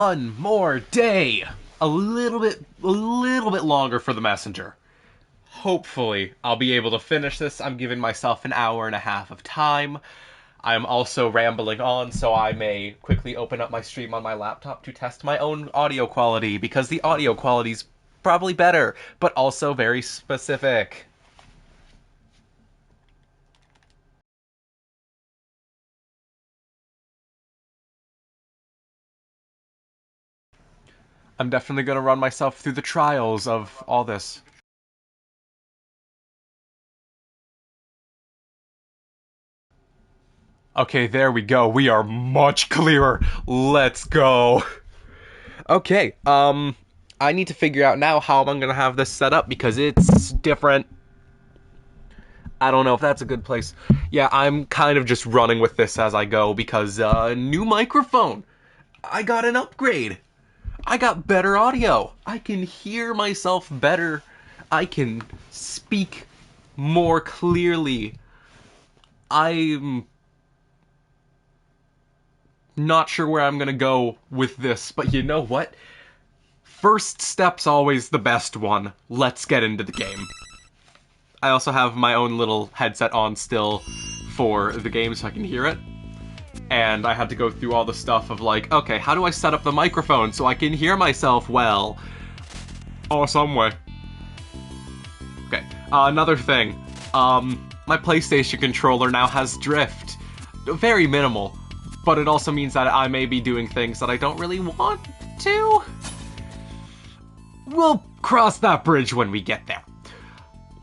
One more day. A little bit longer for the messenger. Hopefully, I'll be able to finish this. I'm giving myself an hour and a half of time. I'm also rambling on, so I may quickly open up my stream on my laptop to test my own audio quality, because the audio quality's probably better, but also very specific. I'm definitely gonna run myself through the trials of all this. Okay, there we go. We are much clearer. Let's go. Okay, I need to figure out now how I'm gonna have this set up because it's different. I don't know if that's a good place. Yeah, I'm kind of just running with this as I go because, new microphone. I got an upgrade. I got better audio. I can hear myself better. I can speak more clearly. I'm not sure where I'm gonna go with this, but you know what? First step's always the best one. Let's get into the game. I also have my own little headset on still for the game so I can hear it. And I had to go through all the stuff of like, okay, how do I set up the microphone so I can hear myself well? Oh, some way. Okay, another thing. My PlayStation controller now has drift. Very minimal. But it also means that I may be doing things that I don't really want to. We'll cross that bridge when we get there.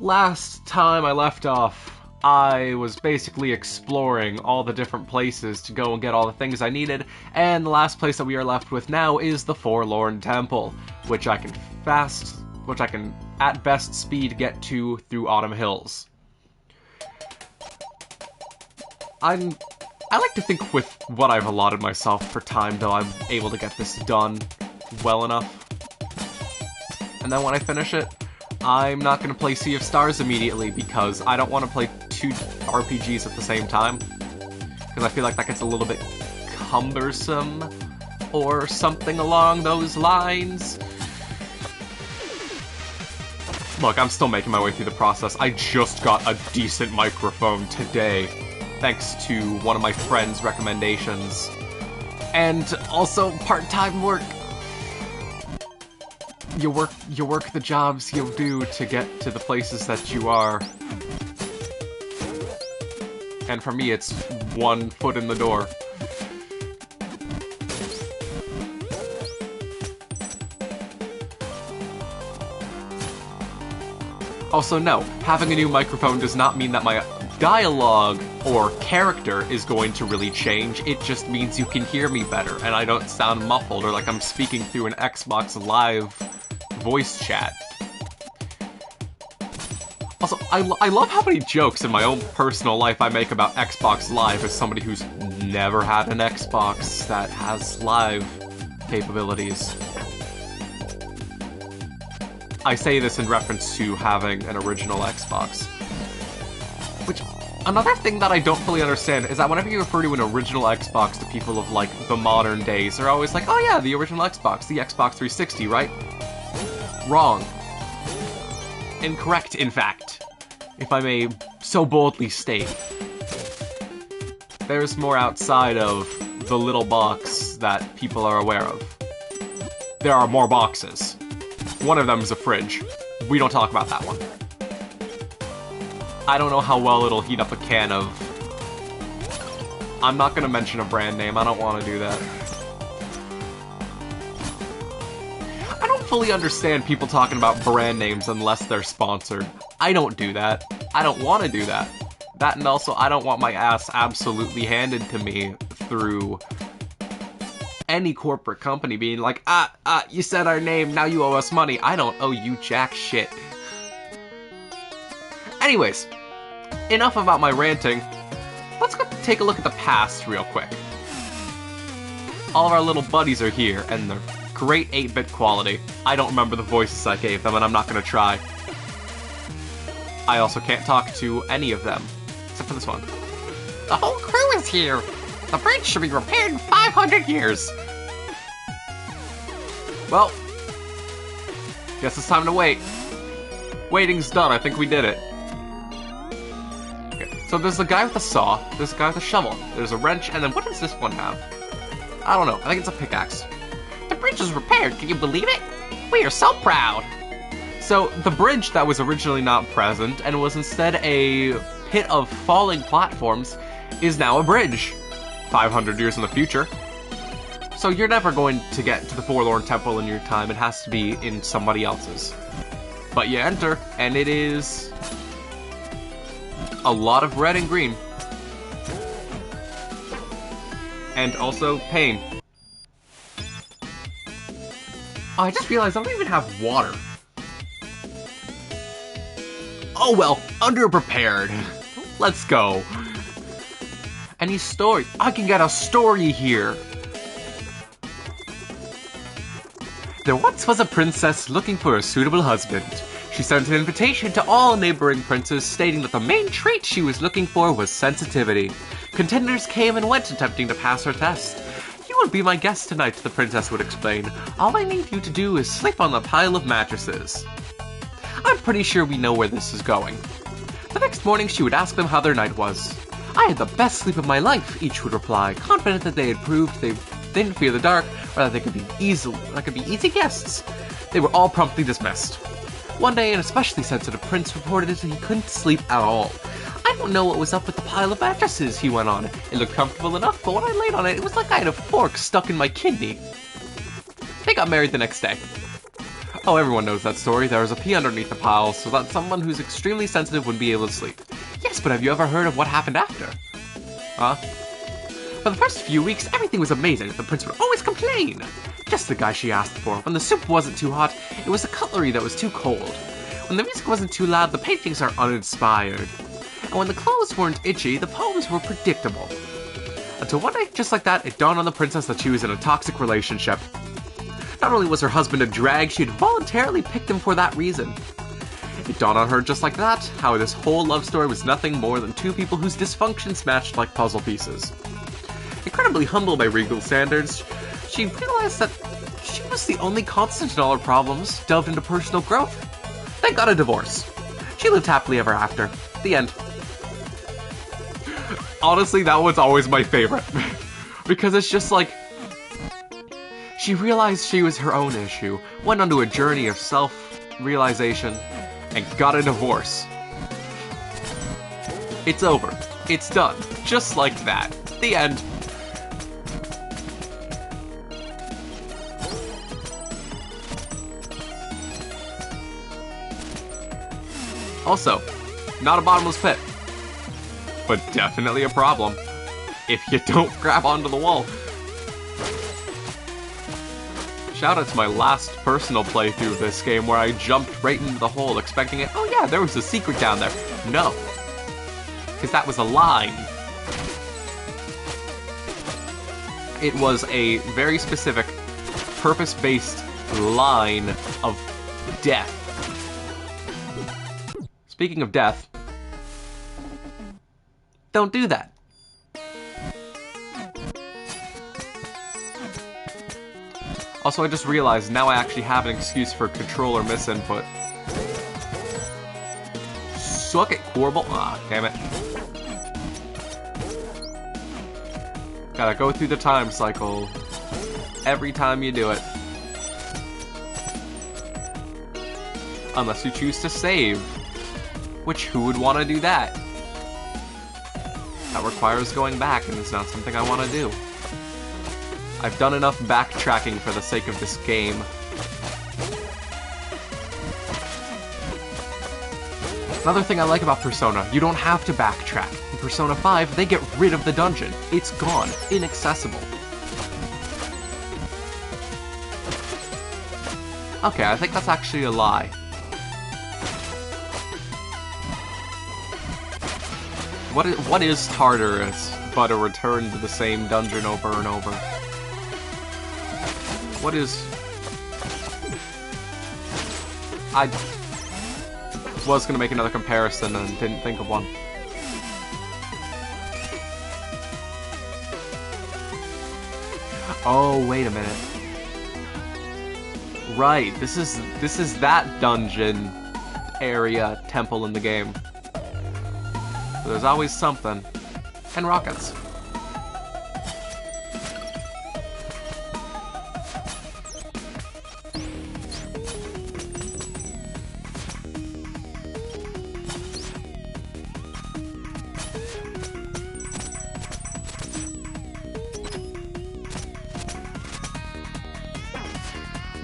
Last time I left off, I was basically exploring all the different places to go and get all the things I needed, and the last place that we are left with now is the Forlorn Temple, which I can at best speed get to through Autumn Hills. I like to think with what I've allotted myself for time, though, I'm able to get this done well enough. And then when I finish it, I'm not going to play Sea of Stars immediately because I don't want to play two RPGs at the same time. Because I feel like that gets a little bit cumbersome or something along those lines. Look, I'm still making my way through the process. I just got a decent microphone today, thanks to one of my friend's recommendations. And also part-time work. You work the jobs you do to get to the places that you are. And for me, it's one foot in the door. Also, no, having a new microphone does not mean that my dialogue or character is going to really change. It just means you can hear me better, and I don't sound muffled or like I'm speaking through an Xbox Live voice chat. Also, I love how many jokes in my own personal life I make about Xbox Live as somebody who's never had an Xbox that has live capabilities. I say this in reference to having an original Xbox. Which, another thing that I don't fully understand is that whenever you refer to an original Xbox to people of, like, the modern days, they're always like, oh yeah, the original Xbox, the Xbox 360, right? Wrong. Incorrect, in fact. If I may so boldly state. There's more outside of the little box that people are aware of. There are more boxes. One of them is a fridge. We don't talk about that one. I don't know how well it'll heat up a can of... I'm not gonna mention a brand name, I don't want to do that. I don't fully understand people talking about brand names unless they're sponsored. I don't do that. I don't want to do that. That, and also I don't want my ass absolutely handed to me through any corporate company being like, you said our name, now you owe us money. I don't owe you jack shit. Anyways, enough about my ranting. Let's go take a look at the past real quick. All of our little buddies are here, and they're great 8-bit quality. I don't remember the voices I gave them, and I'm not gonna try. I also can't talk to any of them, except for this one. The whole crew is here! The bridge should be repaired in 500 years! Well, guess it's time to wait. Waiting's done. I think we did it. Okay, so there's a guy with a saw, there's a guy with a shovel, there's a wrench, and then what does this one have? I don't know. I think it's a pickaxe. The bridge is repaired. Can you believe it? We are so proud. So the bridge that was originally not present and was instead a pit of falling platforms is now a bridge. 500 years in the future. So you're never going to get to the Forlorn Temple in your time. It has to be in somebody else's. But you enter, and it is a lot of red and green. And also pain. Oh, I just realized I don't even have water. Oh well, underprepared. Let's go. Any story? I can get a story here. There once was a princess looking for a suitable husband. She sent an invitation to all neighboring princes stating that the main trait she was looking for was sensitivity. Contenders came and went attempting to pass her test. You will be my guest tonight, the princess would explain. All I need you to do is sleep on the pile of mattresses. I'm pretty sure we know where this is going. The next morning she would ask them how their night was. I had the best sleep of my life, each would reply, confident that they had proved they didn't fear the dark, or that they could be easy guests. They were all promptly dismissed. One day, an especially sensitive prince reported that he couldn't sleep at all. I don't know what was up with the pile of mattresses, he went on. It looked comfortable enough, but when I laid on it, it was like I had a fork stuck in my kidney. They got married the next day. Oh, everyone knows that story. There was a pea underneath the pile, so that someone who's extremely sensitive wouldn't be able to sleep. Yes, but have you ever heard of what happened after? Huh? For the first few weeks, everything was amazing. The prince would always complain. Just the guy she asked for. When the soup wasn't too hot, it was the cutlery that was too cold. When the music wasn't too loud, the paintings are uninspired. And when the clothes weren't itchy, the poems were predictable. Until one day, just like that, it dawned on the princess that she was in a toxic relationship. Not only was her husband a drag, she had voluntarily picked him for that reason. It dawned on her just like that, how this whole love story was nothing more than two people whose dysfunctions matched like puzzle pieces. Incredibly humbled by regal standards, she realized that she was the only constant in all her problems, delved into personal growth. They got a divorce. She lived happily ever after. The end. Honestly, that one's always my favorite. Because it's just like, she realized she was her own issue, went onto a journey of self-realization, and got a divorce. It's over. It's done. Just like that. The end. Also, not a bottomless pit, but definitely a problem if you don't grab onto the wall. Shout out to my last personal playthrough of this game where I jumped right into the hole expecting it. Oh yeah, there was a secret down there. No. Because that was a line. It was a very specific, purpose-based line of death. Speaking of death, don't do that. Also, I just realized now I actually have an excuse for controller misinput. Suck it, Corbel. Ah, damn it. Gotta go through the time cycle every time you do it. Unless you choose to save. Which, who would want to do that? That requires going back, and it's not something I want to do. I've done enough backtracking for the sake of this game. Another thing I like about Persona, you don't have to backtrack. In Persona 5, they get rid of the dungeon. It's gone. Inaccessible. Okay, I think that's actually a lie. What is Tartarus but a return to the same dungeon over and over? What is... I was gonna make another comparison and didn't think of one. Oh, wait a minute. Right, this is that dungeon area temple in the game. So there's always something. And rockets.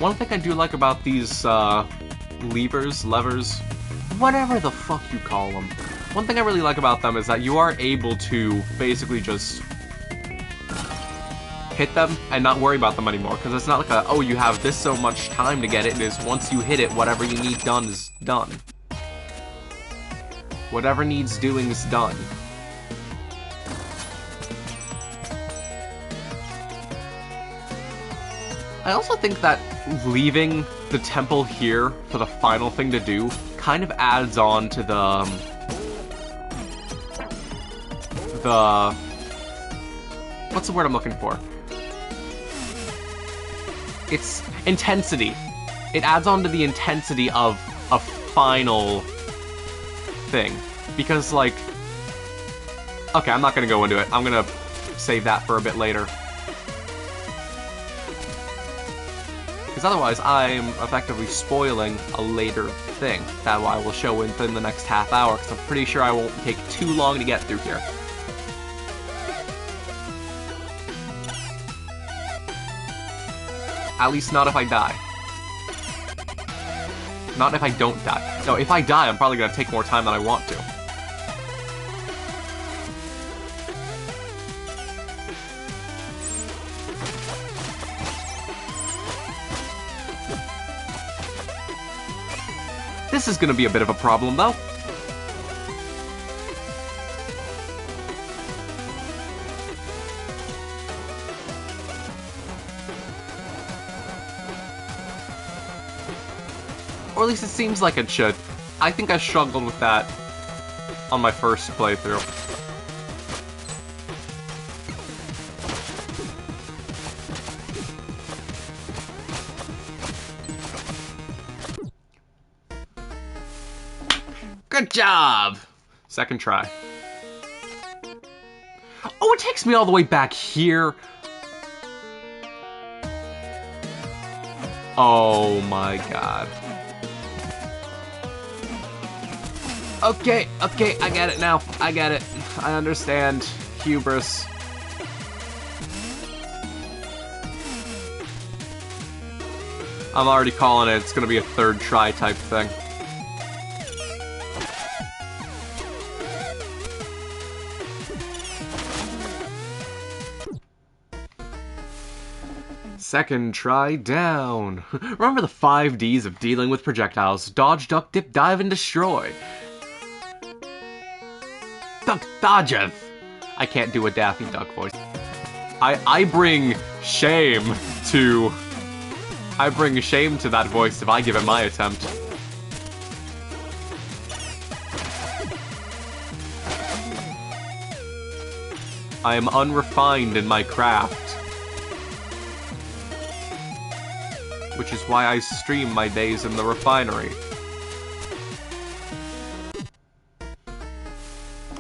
One thing I do like about these levers, whatever the fuck you call them. One thing I really like about them is that you are able to basically just hit them and not worry about them anymore. Because it's not like a, oh, you have this so much time to get it. It is once you hit it, whatever you need done is done. Whatever needs doing is done. I also think that leaving the temple here for the final thing to do kind of adds on to the what's the word I'm looking for? It's intensity. It adds on to the intensity of a final thing. Because, like, okay, I'm not gonna go into it. I'm gonna save that for a bit later. Because otherwise, I'm effectively spoiling a later thing that I will show within the next half hour, because I'm pretty sure I won't take too long to get through here. At least not if I die. Not if I don't die. No, if I die, I'm probably going to take more time than I want to. This is going to be a bit of a problem, though. Or at least it seems like it should. I think I struggled with that on my first playthrough. Good job! Second try. Oh, it takes me all the way back here. Oh my god. Okay, I get it now. I get it. I understand. Hubris. I'm already calling it. It's gonna be a third try type thing. Second try down. Remember the 5 Ds of dealing with projectiles. Dodge, duck, dip, dive, and destroy. Duck dodgeth. I can't do a Daffy Duck voice. I bring shame to that voice if I give it my attempt. I am unrefined in my craft. Which is why I stream my days in the refinery.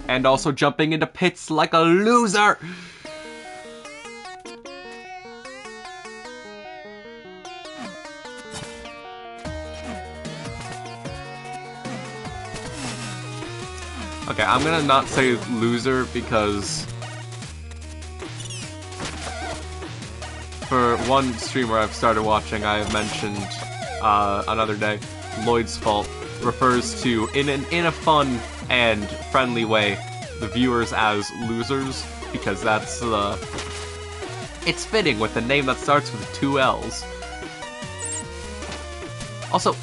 And also jumping into pits like a loser! Okay, I'm gonna not say loser because for one streamer I've started watching, I have mentioned another day, Lloyd's Fault refers to, in a fun and friendly way, the viewers as losers, because that's it's fitting with a name that starts with 2 L's. Also,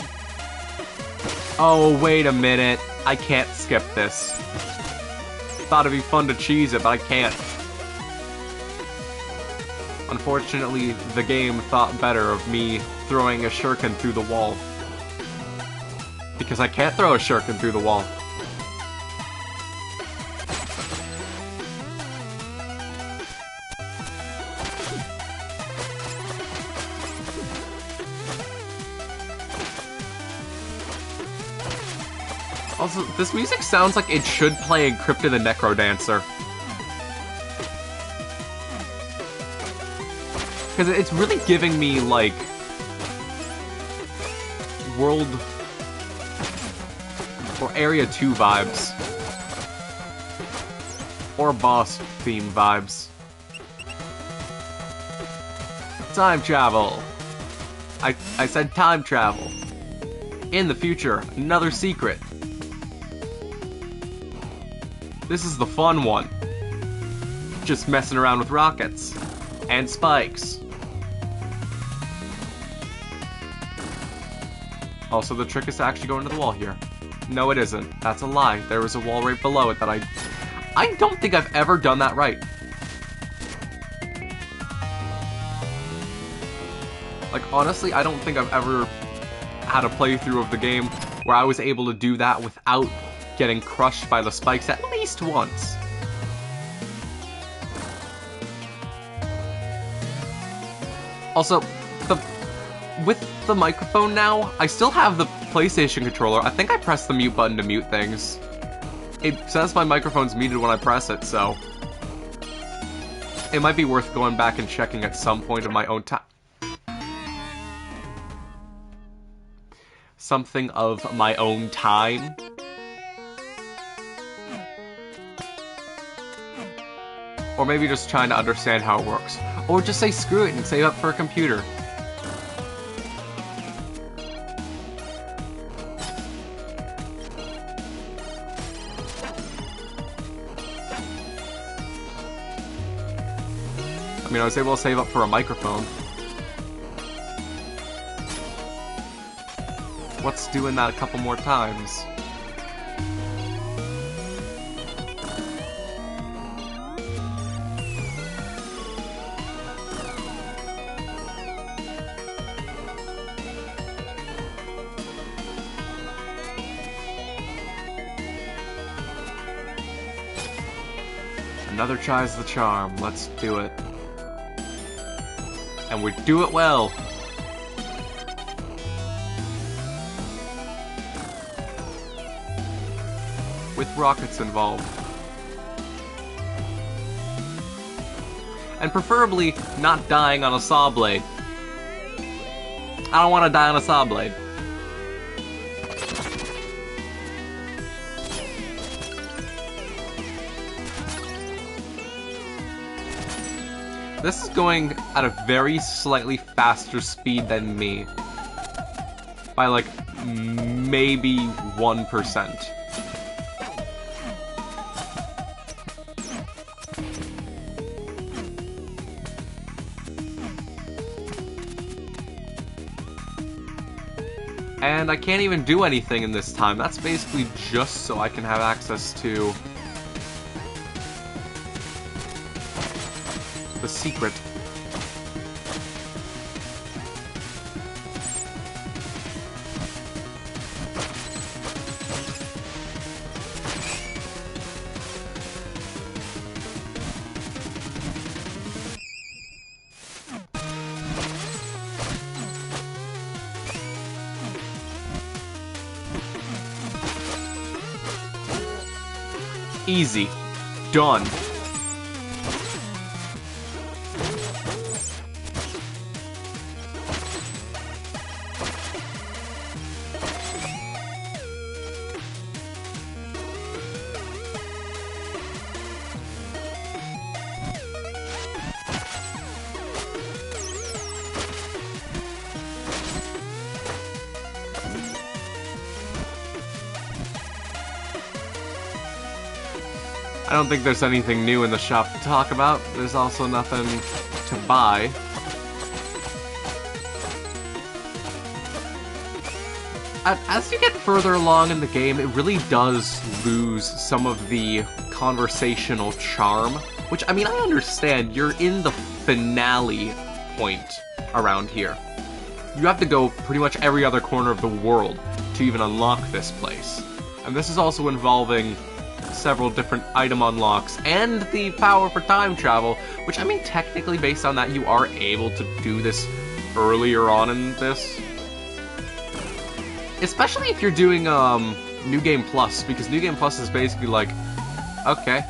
oh, wait a minute, I can't skip this. Thought it'd be fun to cheese it, but I can't. Unfortunately, the game thought better of me throwing a shuriken through the wall. Because I can't throw a shuriken through the wall. Also, this music sounds like it should play in Crypto the Necrodancer. Because it's really giving me, like, World... or Area 2 vibes. Or boss theme vibes. Time travel. I said time travel. In the future, another secret. This is the fun one. Just messing around with rockets. And spikes. Also, the trick is to actually go into the wall here. No, it isn't. That's a lie. There was a wall right below it that I don't think I've ever done that right. Like, honestly, I don't think I've ever had a playthrough of the game where I was able to do that without getting crushed by the spikes at least once. Also, with the microphone now, I still have the PlayStation controller. I think I pressed the mute button to mute things. It says my microphone's muted when I press it, so... it might be worth going back and checking at some point of my own time. Something of my own time. Or maybe just trying to understand how it works. Or just say screw it and save up for a computer. I mean, I was able to save up for a microphone. What's doing that a couple more times? Another tries the charm. Let's do it. And we do it well. With rockets involved. And preferably not dying on a saw blade. I don't want to die on a saw blade. This is going at a very slightly faster speed than me. By like, maybe 1%. And I can't even do anything in this time. That's basically just so I can have access to the secret. Easy. Done. I don't think there's anything new in the shop to talk about. There's also nothing to buy. As you get further along in the game, it really does lose some of the conversational charm. Which, I mean, I understand. You're in the finale point around here. You have to go pretty much every other corner of the world to even unlock this place. And this is also involving several different item unlocks and the power for time travel, which, I mean, technically based on that you are able to do this earlier on in this. Especially if you're doing New Game Plus, because New Game Plus is basically like, okay,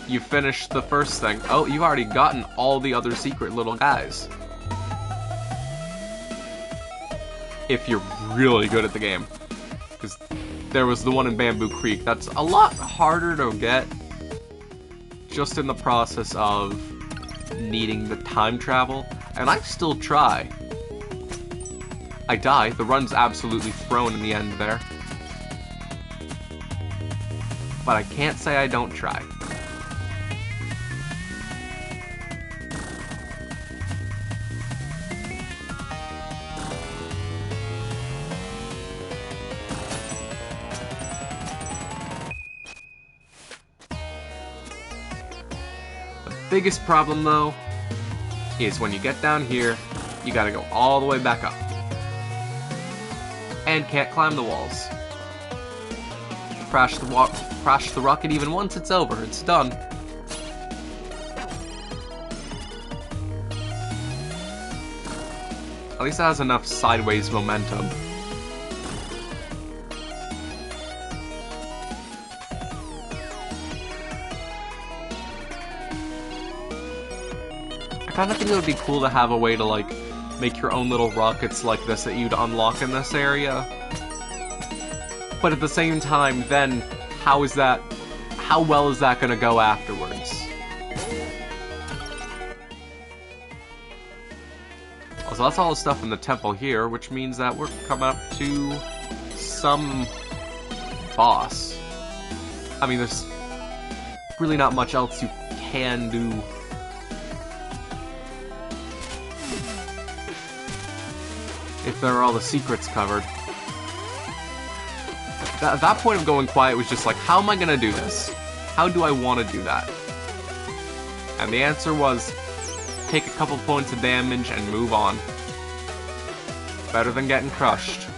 you finished the first thing. Oh, you've already gotten all the other secret little guys. If you're really good at the game. Because there was the one in Bamboo Creek. That's a lot harder to get. Just in the process of needing the time travel. And I still try. I die. The run's absolutely thrown in the end there. But I can't say I don't try. The biggest problem, though, is when you get down here, you gotta go all the way back up. And can't climb the walls. Crash the rocket even once, it's over. It's done. At least it has enough sideways momentum. I kind of think it would be cool to have a way to, like, make your own little rockets like this that you'd unlock in this area. But at the same time, then, how well is that gonna go afterwards? So that's all the stuff in the temple here, which means that we're coming up to some boss. I mean, there's really not much else you can do. If there are all the secrets covered. At that point of going quiet was just like, how am I gonna do this? How do I want to do that? And the answer was, take a couple points of damage and move on. Better than getting crushed.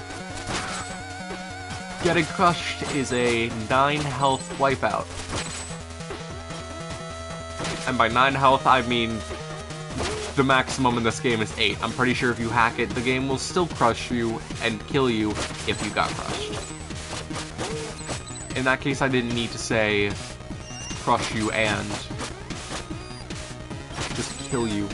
Getting crushed is a 9 health wipeout. And by 9 health, I mean the maximum in this game is 8. I'm pretty sure if you hack it, the game will still crush you and kill you if you got crushed. In that case, I didn't need to say crush you and just kill you.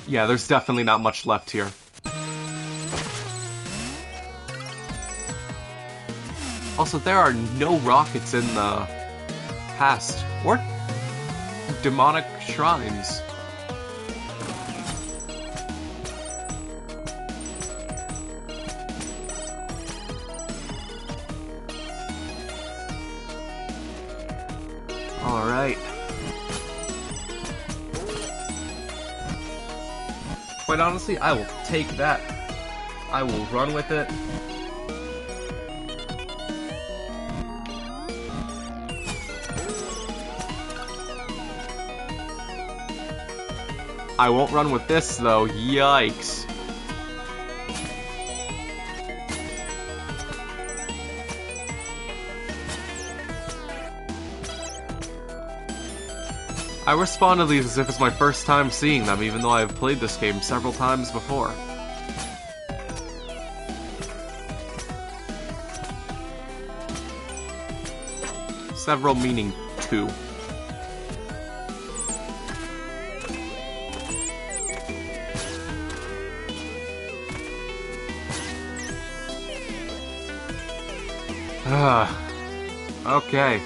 Yeah, there's definitely not much left here. Also, there are no rockets in the past, or demonic shrines. Alright. Quite honestly, I will take that. I will run with it. I won't run with this, though. Yikes. I respond to these as if it's my first time seeing them, even though I've played this game several times before. Several meaning 2. Okay.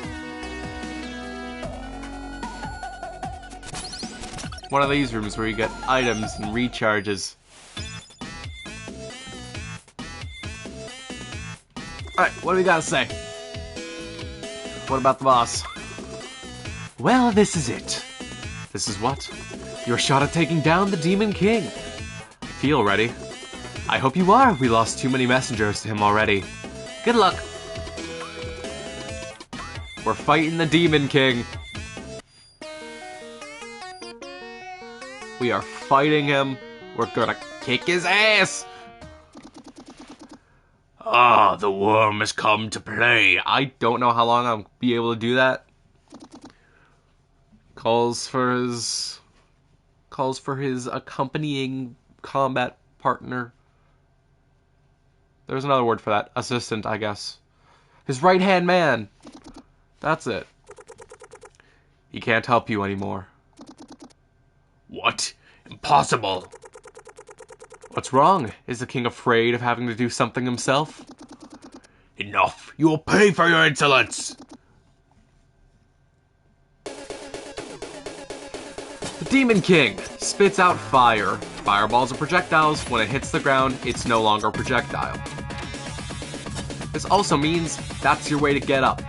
One of these rooms where you get items and recharges. Alright, what do we gotta say? What about the boss? Well, this is it. This is what? Your shot at taking down the Demon King. Feel ready? I hope you are. We lost too many messengers to him already. Good luck. We're fighting the Demon King. We are fighting him. We're gonna kick his ass. Ah, the worm has come to play. I don't know how long I'll be able to do that. Calls for his accompanying combat partner. There's another word for that. Assistant, I guess. His right-hand man. That's it. He can't help you anymore. What? Impossible. What's wrong? Is the king afraid of having to do something himself? Enough. You will pay for your insolence. The Demon King spits out fire. Fireballs are projectiles. When it hits the ground, it's no longer a projectile. This also means that's your way to get up.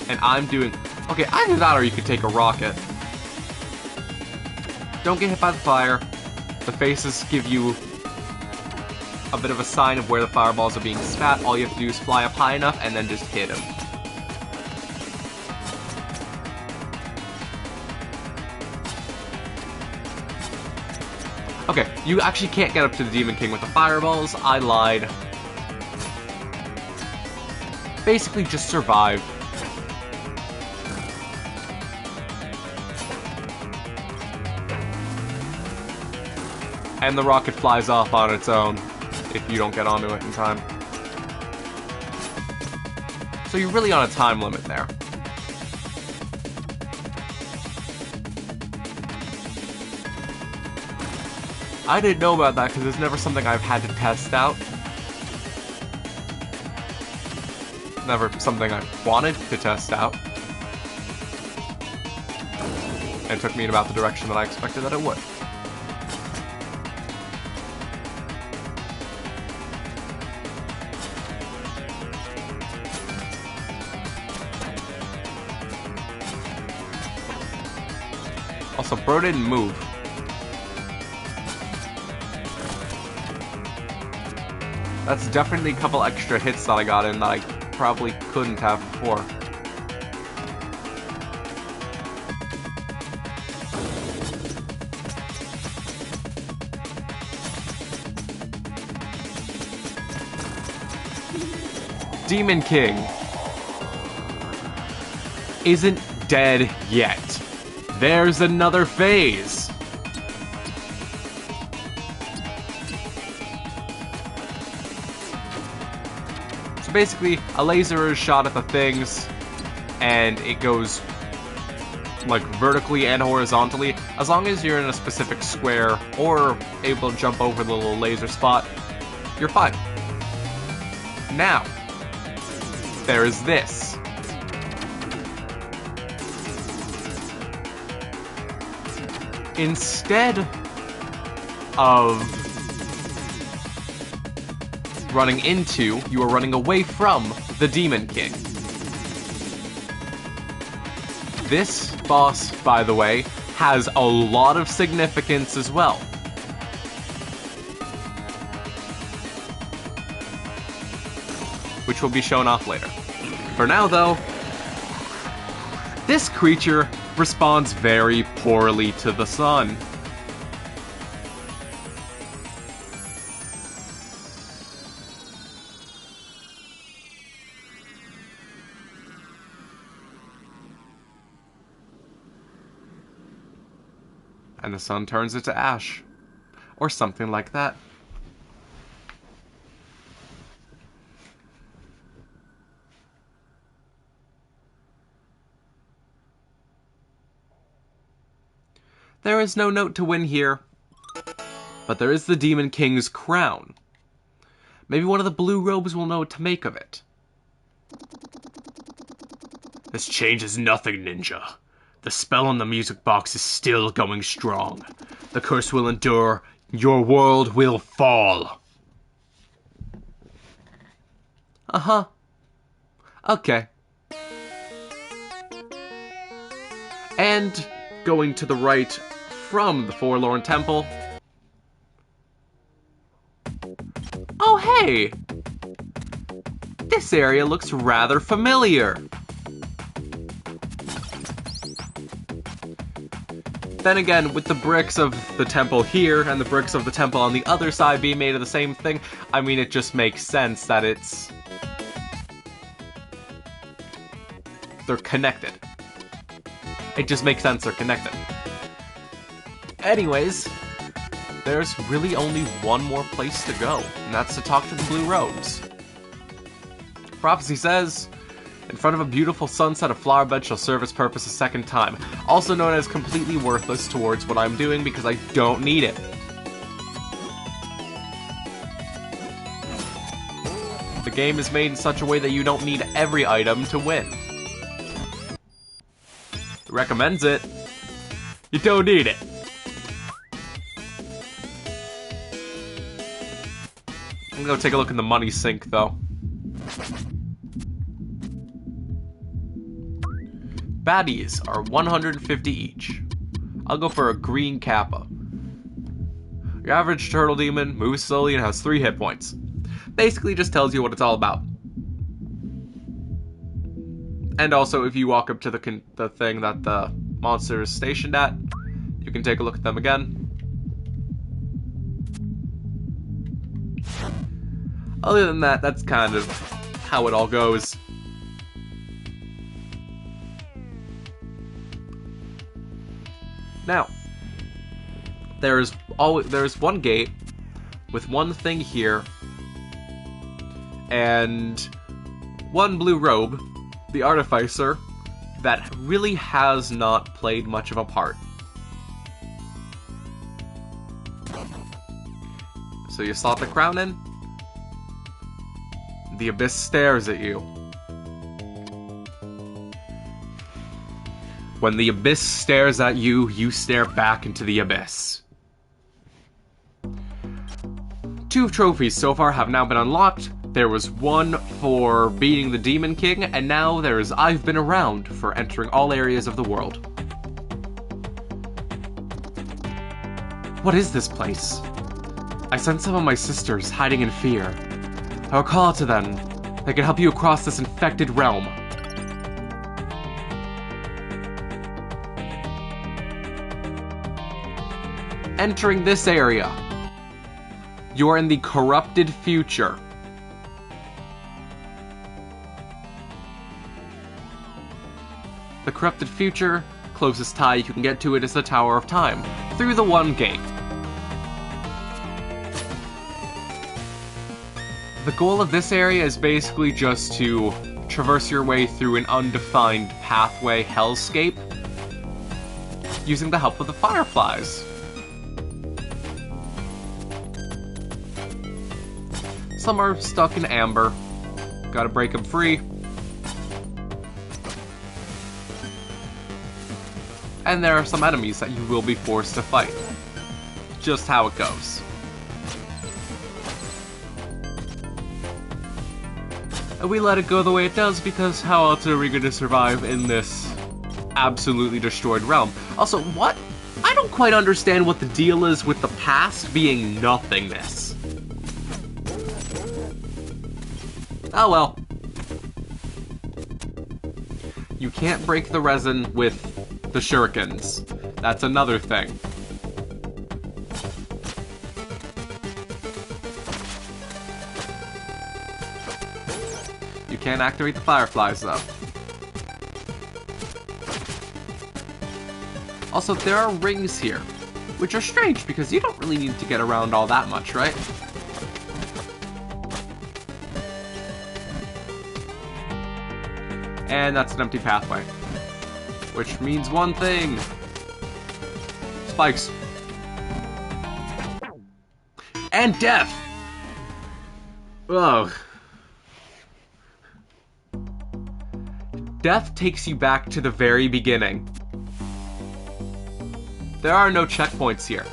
And I'm doing... Okay, either that or you could take a rocket. Don't get hit by the fire. The faces give you a bit of a sign of where the fireballs are being spat. All you have to do is fly up high enough and then just hit him. Okay, you actually can't get up to the Demon King with the fireballs. I lied. Basically, just survive. And the rocket flies off on its own if you don't get onto it in time. So you're really on a time limit there. I didn't know about that because it's never something I've had to test out. Never something I wanted to test out. And it took me in about the direction that I expected that it would. Also, bro didn't move. That's definitely a couple extra hits that I got in that I probably couldn't have before. Demon King isn't dead yet. There's another phase. So basically, a laser is shot at the things, and it goes like vertically and horizontally. As long as you're in a specific square or able to jump over the little laser spot, you're fine. Now, there is this. Instead of running into, you are running away from the Demon King. This boss, by the way, has a lot of significance as well. Which will be shown off later. For now, though, this creature responds very poorly to the sun. And the sun turns it to ash. Or something like that. There is no note to win here, but there is the Demon King's crown. Maybe one of the blue robes will know what to make of it. This changes nothing, Ninja. The spell on the music box is still going strong. The curse will endure. Your world will fall. Uh-huh. Okay. And going to the right from the Forlorn Temple. Oh, hey! This area looks rather familiar. Then again, with the bricks of the temple here and the bricks of the temple on the other side being made of the same thing, I mean, it just makes sense that they're connected. It just makes sense they're connected. Anyways, there's really only one more place to go, and that's to talk to the Blue Robes. Prophecy says, in front of a beautiful sunset, a flower bed shall serve its purpose a second time, also known as completely worthless towards what I'm doing because I don't need it. The game is made in such a way that you don't need every item to win. It recommends it. You don't need it. I'm gonna go take a look in the money sink, though. Baddies are 150 each. I'll go for a green Kappa. Your average turtle demon moves slowly and has 3 hit points. Basically just tells you what it's all about. And also, if you walk up to the thing that the monster is stationed at, you can take a look at them again. Other than that, that's kind of how it all goes. Now, there's one gate with one thing here and one blue robe, the artificer, that really has not played much of a part. So you slot the crown in, the abyss stares at you. When the abyss stares at you, you stare back into the abyss. 2 trophies so far have now been unlocked. There was one for beating the Demon King, and now there's I've Been Around for entering all areas of the world. What is this place? I sense some of my sisters hiding in fear. I will call to them. They can help you across this infected realm. Entering this area, you are in the corrupted future. The corrupted future, closest tie you can get to it is the Tower of Time, through the one gate. The goal of this area is basically just to traverse your way through an undefined pathway hellscape, using the help of the fireflies. Some are stuck in amber. Gotta break them free. And there are some enemies that you will be forced to fight. Just how it goes. And we let it go the way it does because how else are we going to survive in this absolutely destroyed realm? Also, what? I don't quite understand what the deal is with the past being nothingness. Oh well. You can't break the resin with the shurikens. That's another thing. You can't activate the fireflies though. Also, there are rings here, which are strange because you don't really need to get around all that much, right? And that's an empty pathway. Which means one thing. Spikes. And death! Ugh. Death takes you back to the very beginning. There are no checkpoints here.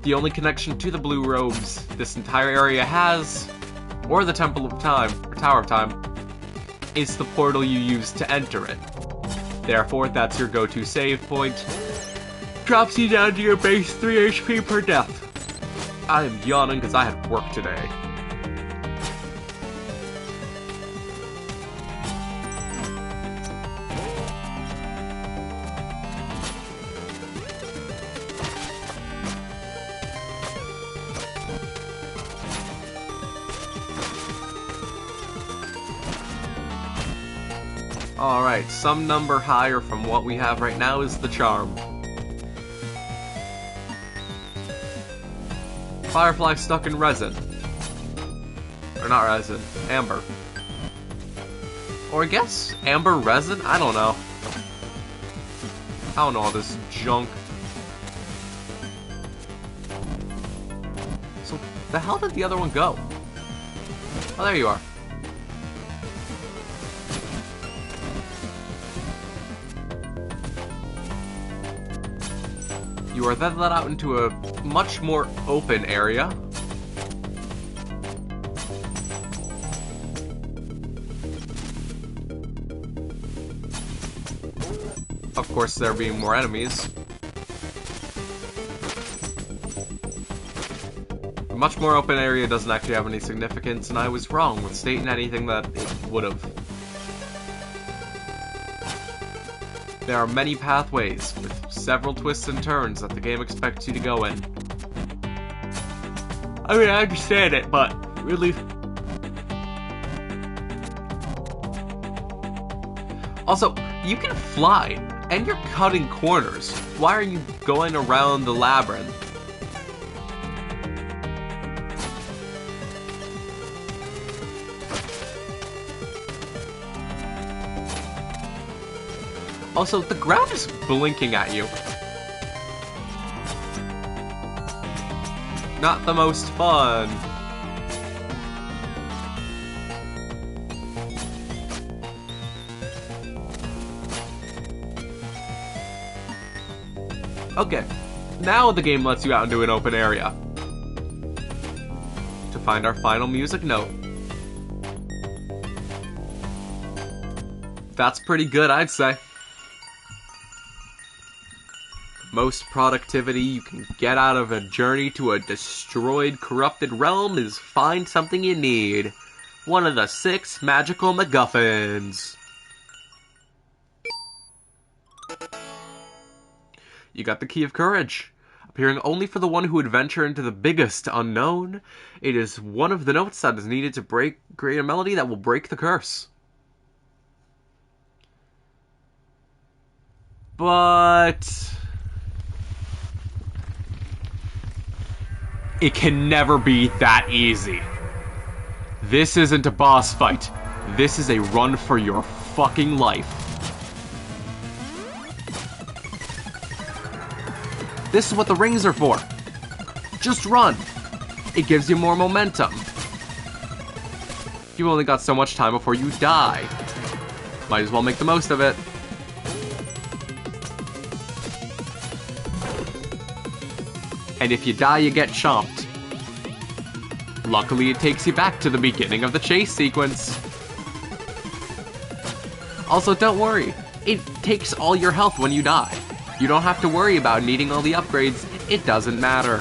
The only connection to the Blue Robes this entire area has, or the Temple of Time, or Tower of Time, is the portal you use to enter it. Therefore, that's your go-to save point. Drops you down to your base 3 HP per death. I am yawning because I had work today. Alright, some number higher from what we have right now is the charm. Firefly stuck in resin. Or not resin, amber. Or I guess amber resin? I don't know. I don't know all this junk. So, the hell did the other one go? Oh, there you are. You are then let out into a much more open area. Of course, there being more enemies. A much more open area doesn't actually have any significance, and I was wrong with stating anything that it would have. There are many pathways, with several twists and turns that the game expects you to go in. I mean, I understand it, but really... Also, you can fly, and you're cutting corners. Why are you going around the labyrinth? Also, the ground is blinking at you. Not the most fun. Okay, now the game lets you out into an open area to find our final music note. That's pretty good, I'd say. Most productivity you can get out of a journey to a destroyed, corrupted realm is find something you need. One of the 6 magical MacGuffins. You got the Key of Courage. Appearing only for the one who would venture into the biggest unknown, it is one of the notes that is needed to create a melody that will break the curse. But... it can never be that easy. This isn't a boss fight. This is a run for your fucking life. This is what the rings are for. Just run. It gives you more momentum. You've only got so much time before you die. Might as well make the most of it. And if you die, you get chomped. Luckily, it takes you back to the beginning of the chase sequence. Also, don't worry. It takes all your health when you die. You don't have to worry about needing all the upgrades. It doesn't matter.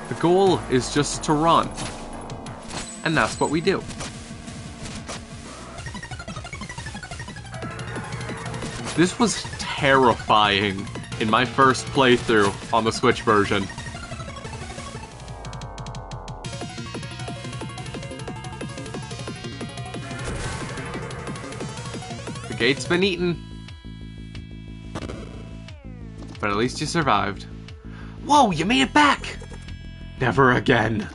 The goal is just to run. And that's what we do. This was terrifying in my first playthrough on the Switch version. The gate's been eaten. But at least you survived. Whoa, you made it back! Never again.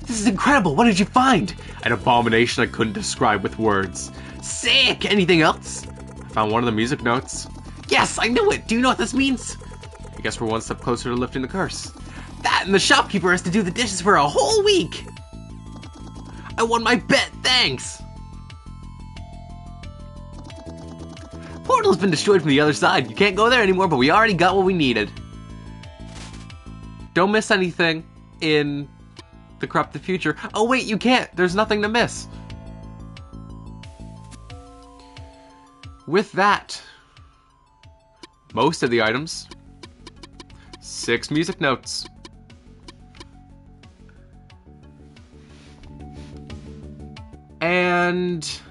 This is incredible. What did you find? An abomination I couldn't describe with words. Sick! Anything else? I found one of the music notes. Yes, I knew it! Do you know what this means? I guess we're one step closer to lifting the curse. That and the shopkeeper has to do the dishes for a whole week! I won my bet, thanks! Portal's been destroyed from the other side. You can't go there anymore, but we already got what we needed. Don't miss anything in the corrupted future. Oh wait, you can't. There's nothing to miss. With that, most of the items, 6 music notes. And...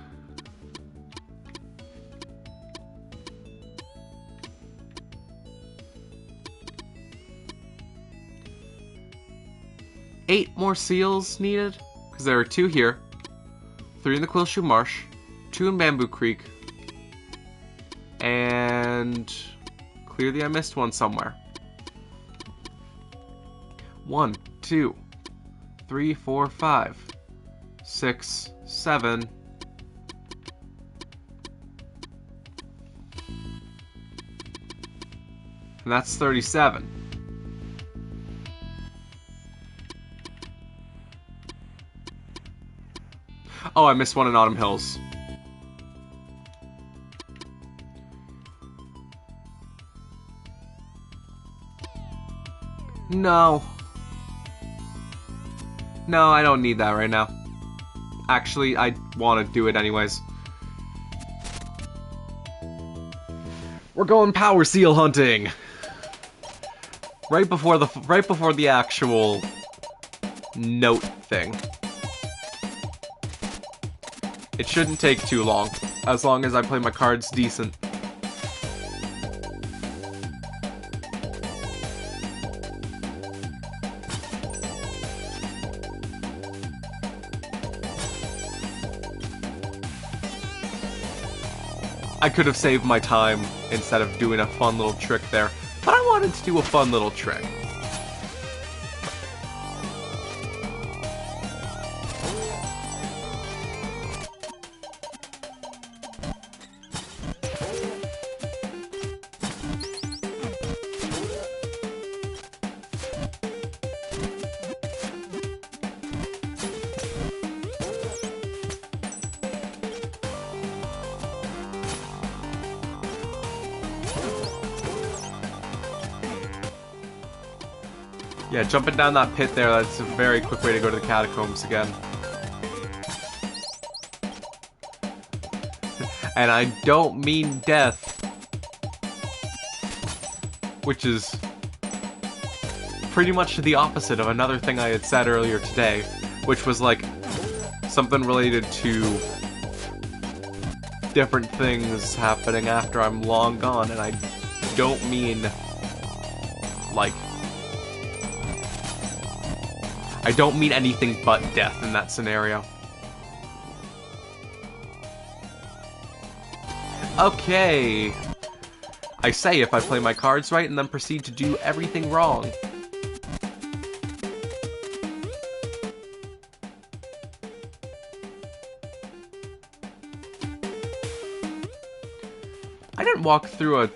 eight more seals needed, because there are 2 here, 3 in the Quillshoe Marsh, 2 in Bamboo Creek, and clearly I missed one somewhere. 1, 2, 3, 4, 5, 6, 7. And that's 37. Oh, I missed one in Autumn Hills. No. No, I don't need that right now. Actually, I want to do it anyways. We're going power seal hunting. Right before the actual note thing. It shouldn't take too long as I play my cards decent. I could have saved my time instead of doing a fun little trick there, but I wanted to do a fun little trick. Yeah, jumping down that pit there, that's a very quick way to go to the catacombs again. And I don't mean death. Which is pretty much the opposite of another thing I had said earlier today, which was like something related to different things happening after I'm long gone, and I don't mean like I don't mean anything but death in that scenario. Okay. I say if I play my cards right and then proceed to do everything wrong. I didn't walk through a...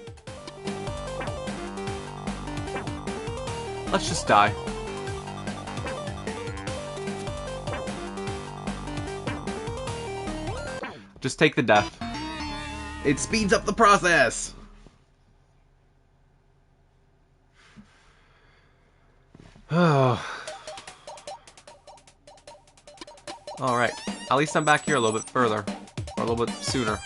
Let's just die. Just take the death. It speeds up the process! Oh. Alright. At least I'm back here a little bit further. Or a little bit sooner.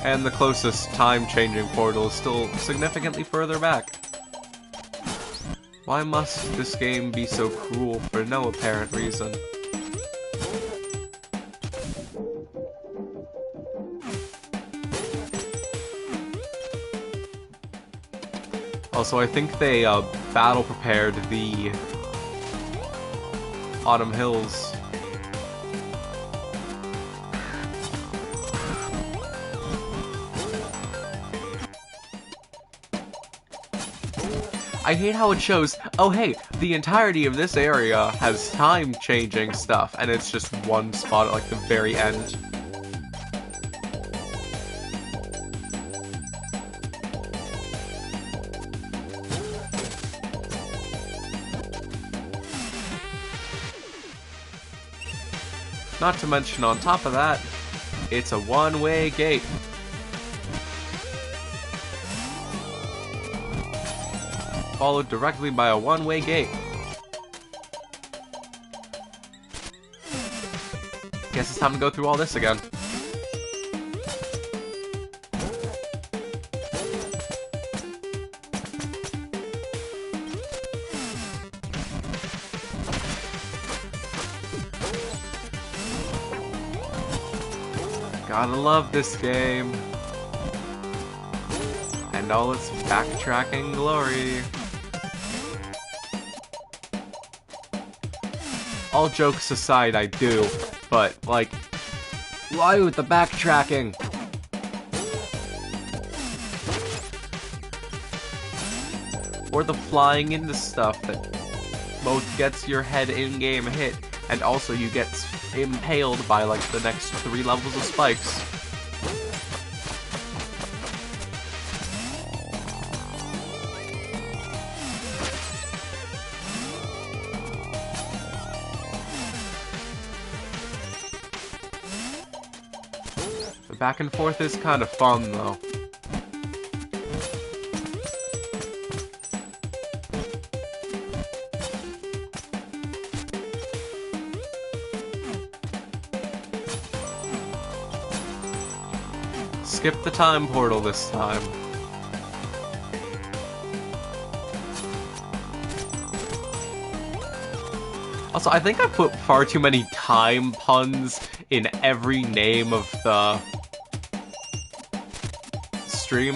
And the closest time-changing portal is still significantly further back. Why must this game be so cruel for no apparent reason? Also, I think they battle prepared the Autumn Hills. I hate how it shows, oh hey, the entirety of this area has time-changing stuff, and it's just one spot at like the very end. Not to mention, on top of that, It's a one-way gate. Followed directly by a one-way gate. Guess it's time to go through all this again. Gotta love this game. And all its backtracking glory. All jokes aside, I do. But, like, why with the backtracking? Or the flying into stuff that both gets your head in-game hit, and also you get impaled by, like, the next 3 levels of spikes. The back and forth is kind of fun, though. Skip the time portal this time. Also, I think I put far too many time puns in every name of the stream.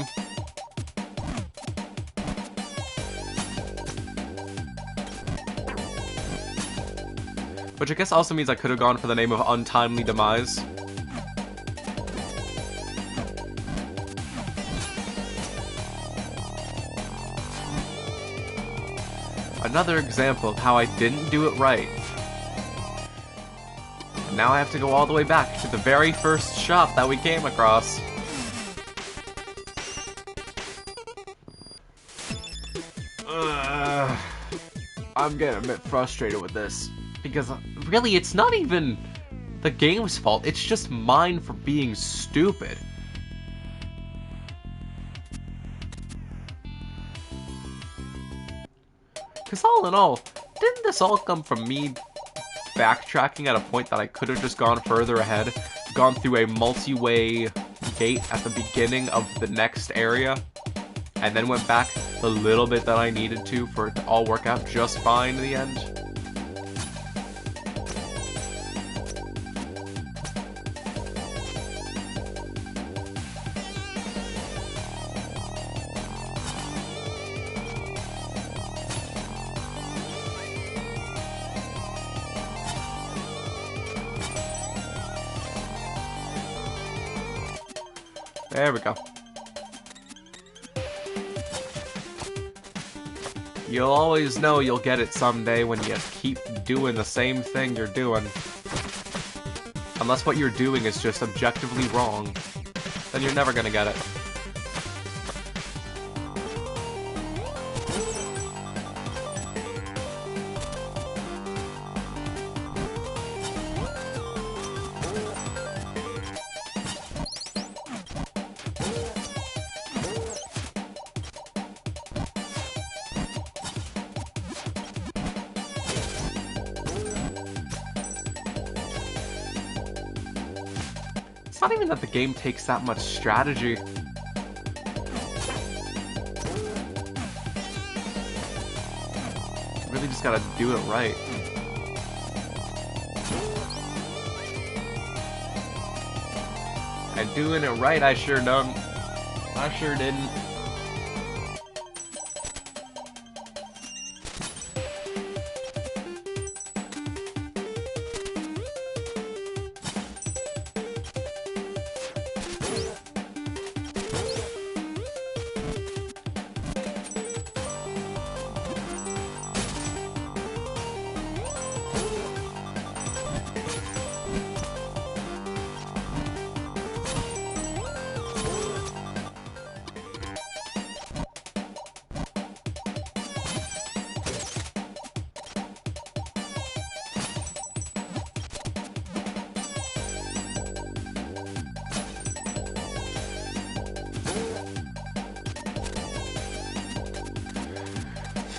Which I guess also means I could have gone for the name of Untimely Demise. Another example of how I didn't do it right. And now I have to go all the way back to the very first shop that we came across. I'm getting a bit frustrated with this. Because really, it's not even the game's fault, it's just mine for being stupid. Because all in all, didn't this all come from me backtracking at a point that I could have just gone further ahead, gone through a multi-way gate at the beginning of the next area, and then went back the little bit that I needed to for it to all work out just fine in the end? There we go. You'll always know you'll get it someday when you keep doing the same thing you're doing. Unless what you're doing is just objectively wrong, then you're never gonna get it. It's not even that the game takes that much strategy. You really just gotta do it right. And doing it right, I sure don't. I sure didn't.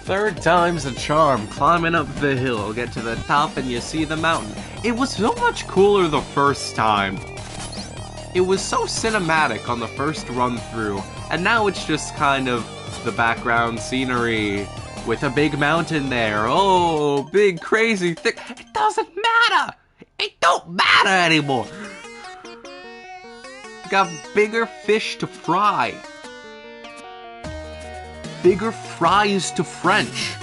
Third time's a charm. Climbing up the hill, get to the top and you see the mountain. It was so much cooler the first time. It was so cinematic on the first run through, and now it's just kind of the background scenery with a big mountain there. Oh, big, crazy, thick. It doesn't matter. It don't matter anymore. Got bigger fish to fry. Bigger fries to French.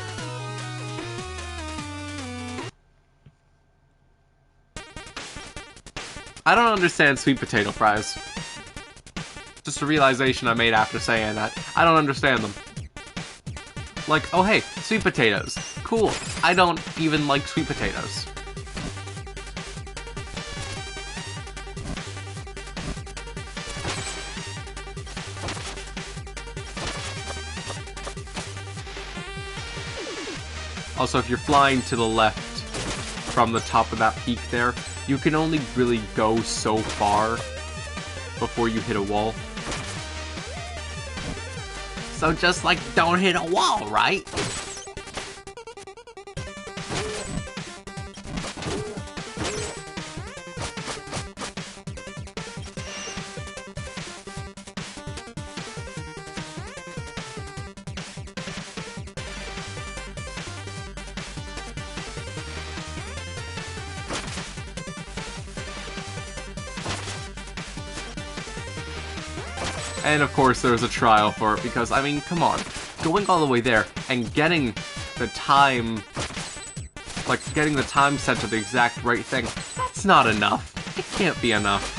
I don't understand sweet potato fries. Just a realization I made after saying that. I don't understand them. Like, oh hey, sweet potatoes. Cool. I don't even like sweet potatoes. Also, if you're flying to the left from the top of that peak there, you can only really go so far before you hit a wall. So just, like, don't hit a wall, right? And of course there was a trial for it because, I mean, come on. Going all the way there and getting the time, like getting the time set to the exact right thing, that's not enough. It can't be enough.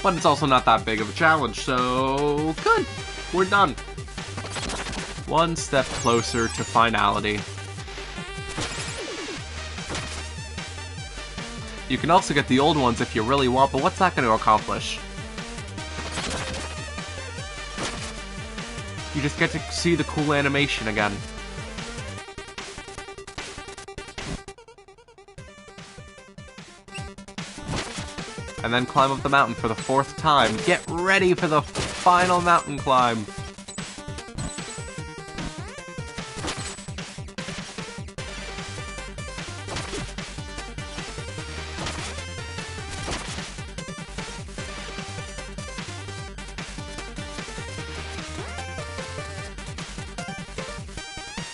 But it's also not that big of a challenge, so good. We're done. One step closer to finality. You can also get the old ones if you really want, but what's that going to accomplish? You just get to see the cool animation again. And then climb up the mountain for the 4th time. Get ready for the final mountain climb.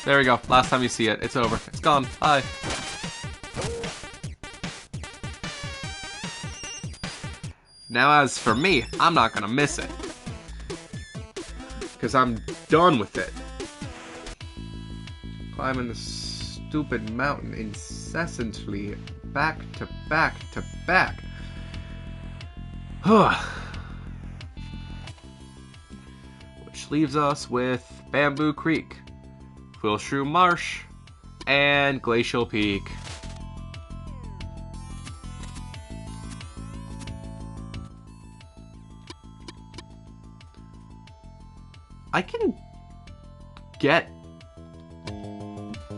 There we go. Last time you see it. It's over. It's gone. Bye. Now as for me, I'm not gonna miss it. Because I'm done with it. Climbing the stupid mountain incessantly. Back to back to back. Which leaves us with Bamboo Creek, Quillshrew Marsh, and Glacial Peak. I can get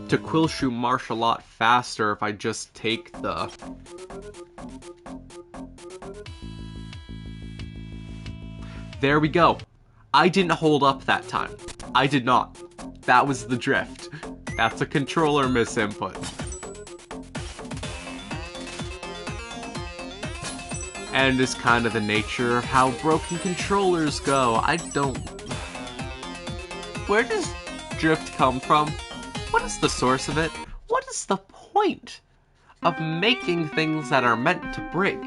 to Quillshrew Marsh a lot faster if I just take the... There we go. I didn't hold up that time. I did not. That was the drift. That's a controller misinput. And it's kind of the nature of how broken controllers go. I don't... Where does drift come from? What is the source of it? What is the point of making things that are meant to break?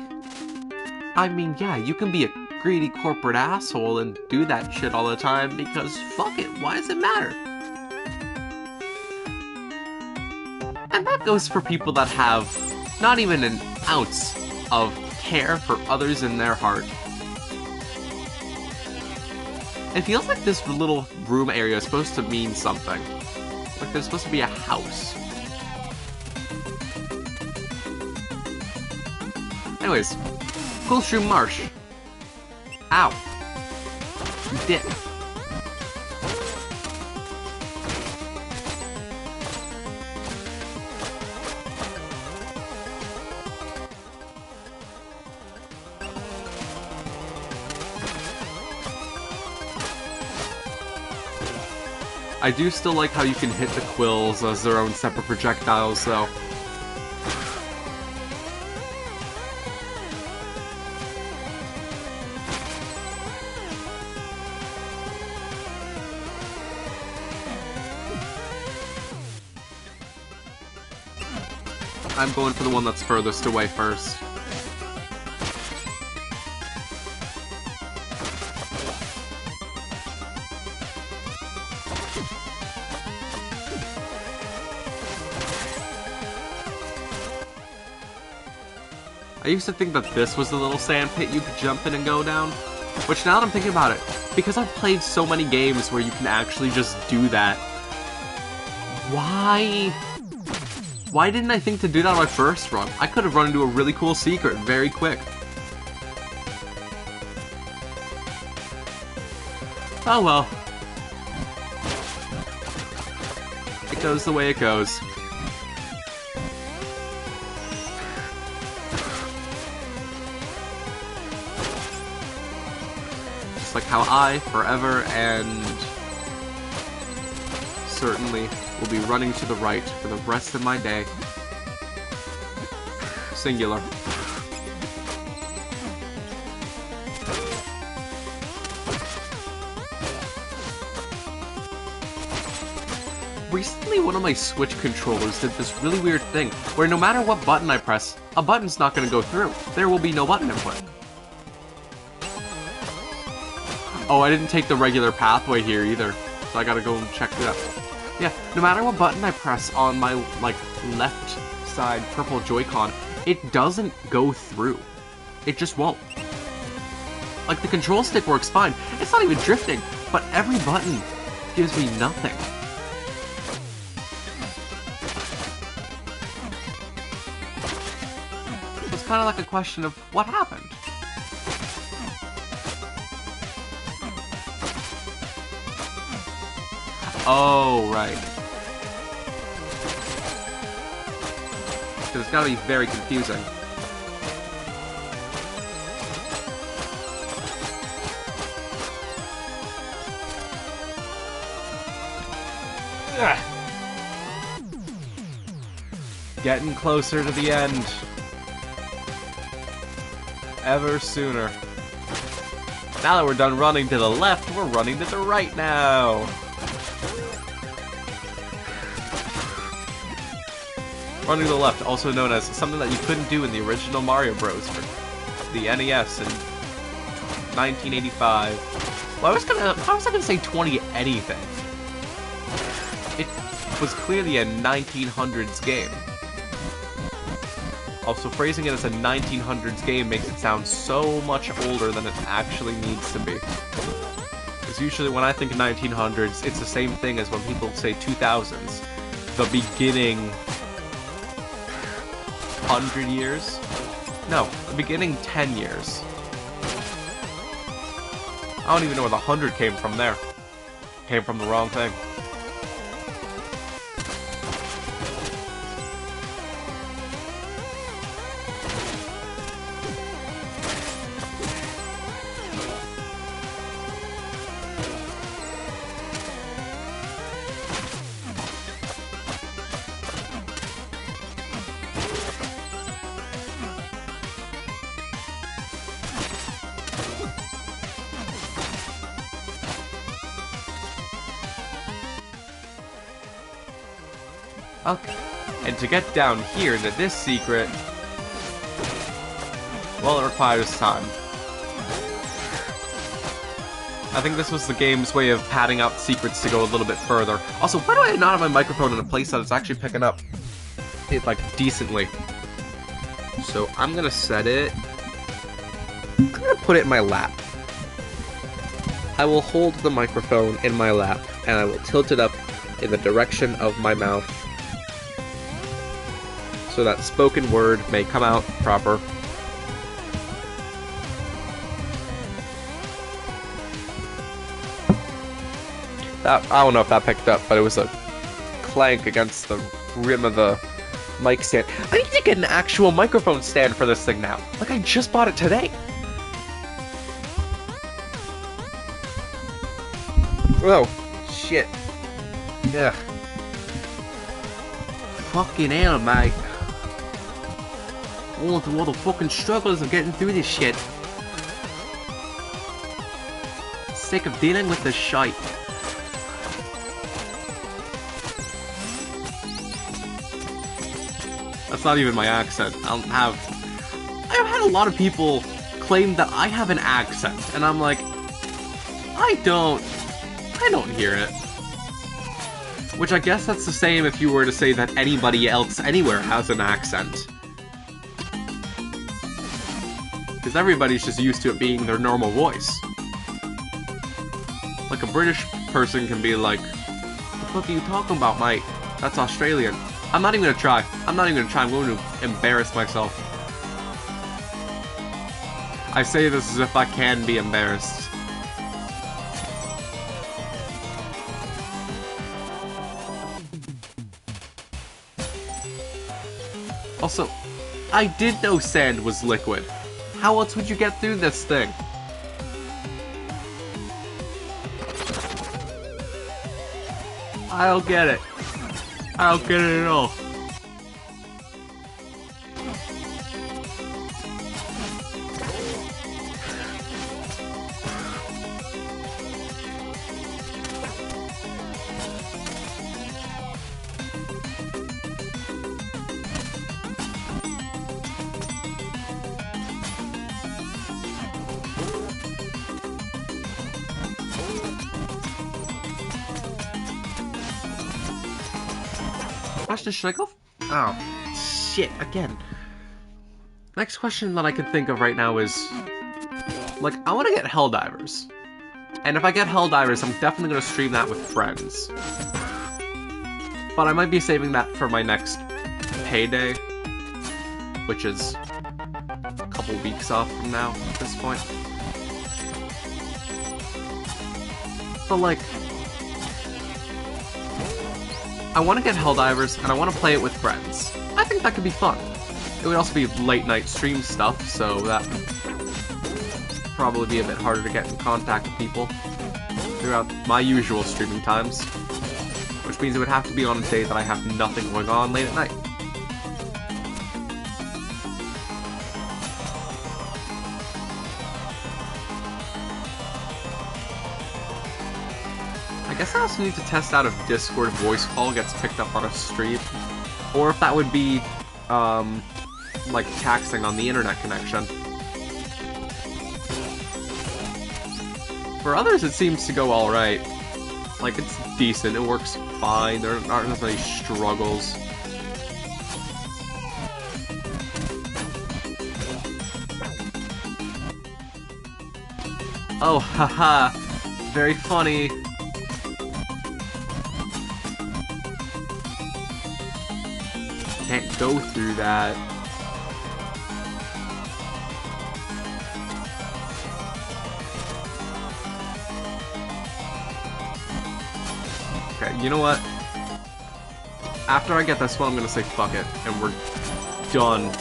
I mean, yeah, you can be a greedy corporate asshole and do that shit all the time because fuck it, why does it matter? And that goes for people that have not even an ounce of care for others in their heart. It feels like this little room area is supposed to mean something. Like there's supposed to be a house. Anyways, Quillshrew Marsh. Ow. You dick. I do still like how you can hit the quills as their own separate projectiles, though. I'm going for the one that's furthest away first. I used to think that this was the little sand pit you could jump in and go down, which now that I'm thinking about it, because I've played so many games where you can actually just do that, why didn't I think to do that on my first run? I could have run into a really cool secret very quick. Oh well. It goes the way it goes. Just like how I, forever, and certainly will be running to the right for the rest of my day. Singular. Recently, one of my Switch controllers did this really weird thing, where no matter what button I press, a button's not going to go through. There will be no button input. Oh, I didn't take the regular pathway here either, so I gotta go and check it out. Yeah, no matter what button I press on my, like, left side purple Joy-Con, it doesn't go through. It just won't. Like, the control stick works fine. It's not even drifting, but every button gives me nothing. So it's kind of like a question of what happened. Oh, right. Because it's gotta be very confusing. Ugh. Getting closer to the end. Ever sooner. Now that we're done running to the left, we're running to the right now. Running to the left, also known as something that you couldn't do in the original Mario Bros. For the NES in 1985. Well, how was I gonna say 20 anything? It was clearly a 1900s game. Also, phrasing it as a 1900s game makes it sound so much older than it actually needs to be. Because usually when I think of 1900s, it's the same thing as when people say 2000s. The beginning 100 years? No, the beginning 10 years. I don't even know where the 100 came from there. Came from the wrong thing. Okay, and to get down here into this secret, well, it requires time. I think this was the game's way of padding out secrets to go a little bit further. Also, why do I not have my microphone in a place that it's actually picking up it, like, decently? So, I'm gonna set it... I'm gonna put it in my lap. I will hold the microphone in my lap, and I will tilt it up in the direction of my mouth, so that spoken word may come out proper. That, I don't know if that picked up, but it was a clank against the rim of the mic stand. I need to get an actual microphone stand for this thing now. Like, I just bought it today. Oh, shit. Ugh. Fucking hell, mate. All the fucking struggles of getting through this shit. Sick of dealing with this shite. That's not even my accent. I've had a lot of people claim that I have an accent, and I'm like, I don't hear it. Which I guess that's the same if you were to say that anybody else anywhere has an accent. Because everybody's just used to it being their normal voice. Like a British person can be like, what the fuck are you talking about, mate? That's Australian. I'm not even gonna try. I'm going to embarrass myself. I say this as if I can be embarrassed. Also, I did know sand was liquid. How else would you get through this thing? I don't get it. I don't get it at all. Should I go? Oh, shit, again. Next question that I can think of right now is, like, I want to get Helldivers. And if I get Helldivers, I'm definitely going to stream that with friends. But I might be saving that for my next payday, which is a couple weeks off from now at this point. But, like, I want to get Helldivers, and I want to play it with friends. I think that could be fun. It would also be late-night stream stuff, so that would probably be a bit harder to get in contact with people throughout my usual streaming times. Which means it would have to be on a day that I have nothing going on late at night. I guess I also need to test out if Discord voice call gets picked up on a stream, or if that would be, like, taxing on the internet connection. For others, it seems to go alright. Like, it's decent, it works fine, there aren't as many struggles. Oh, haha, very funny. Can't go through that. Okay, you know what? After I get this one, I'm gonna say fuck it, and we're done.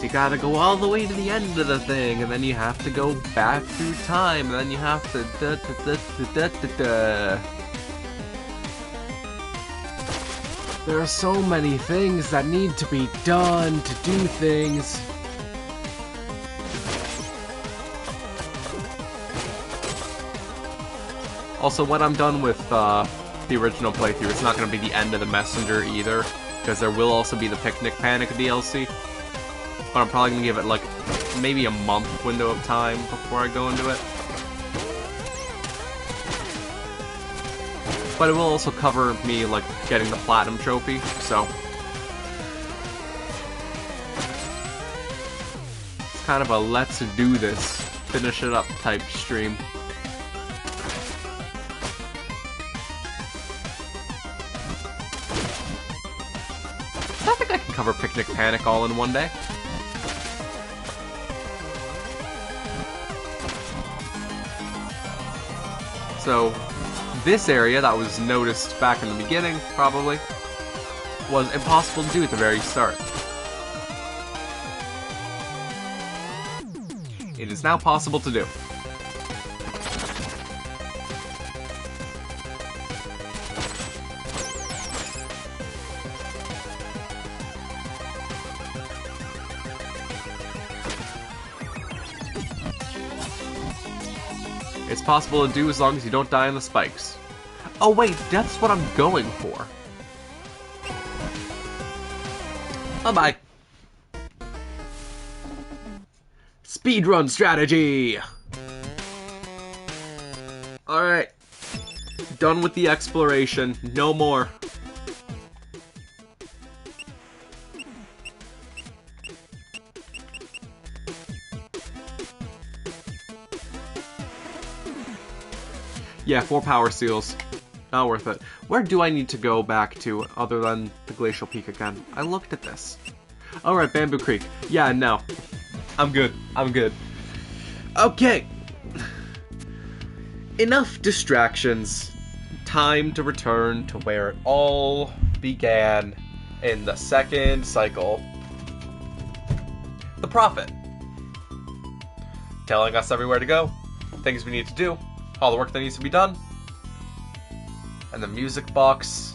You gotta go all the way to the end of the thing, and then you have to go back through time, and then you have to There are so many things that need to be done to do things. Also, when I'm done with the original playthrough, it's not gonna be the end of the Messenger either, because there will also be the Picnic Panic DLC. But I'm probably gonna give it like maybe a month window of time before I go into it. But it will also cover me like getting the Platinum Trophy, so it's kind of a let's do this, finish it up type stream. cover Picnic Panic all in one day. So, this area that was noticed back in the beginning, probably, was impossible to do at the very start. It is now possible to do. It's possible to do as long as you don't die in the spikes. Oh wait, that's what I'm going for. Bye-bye. Speedrun strategy! Alright. Done with the exploration. No more. Yeah, 4 power seals. Not worth it. Where do I need to go back to other than the Glacial Peak again? I looked at this. Alright, Bamboo Creek. Yeah, no. I'm good. I'm good. Okay. Enough distractions. Time to return to where it all began in the second cycle. The Prophet. Telling us everywhere to go. Things we need to do. All the work that needs to be done. And the music box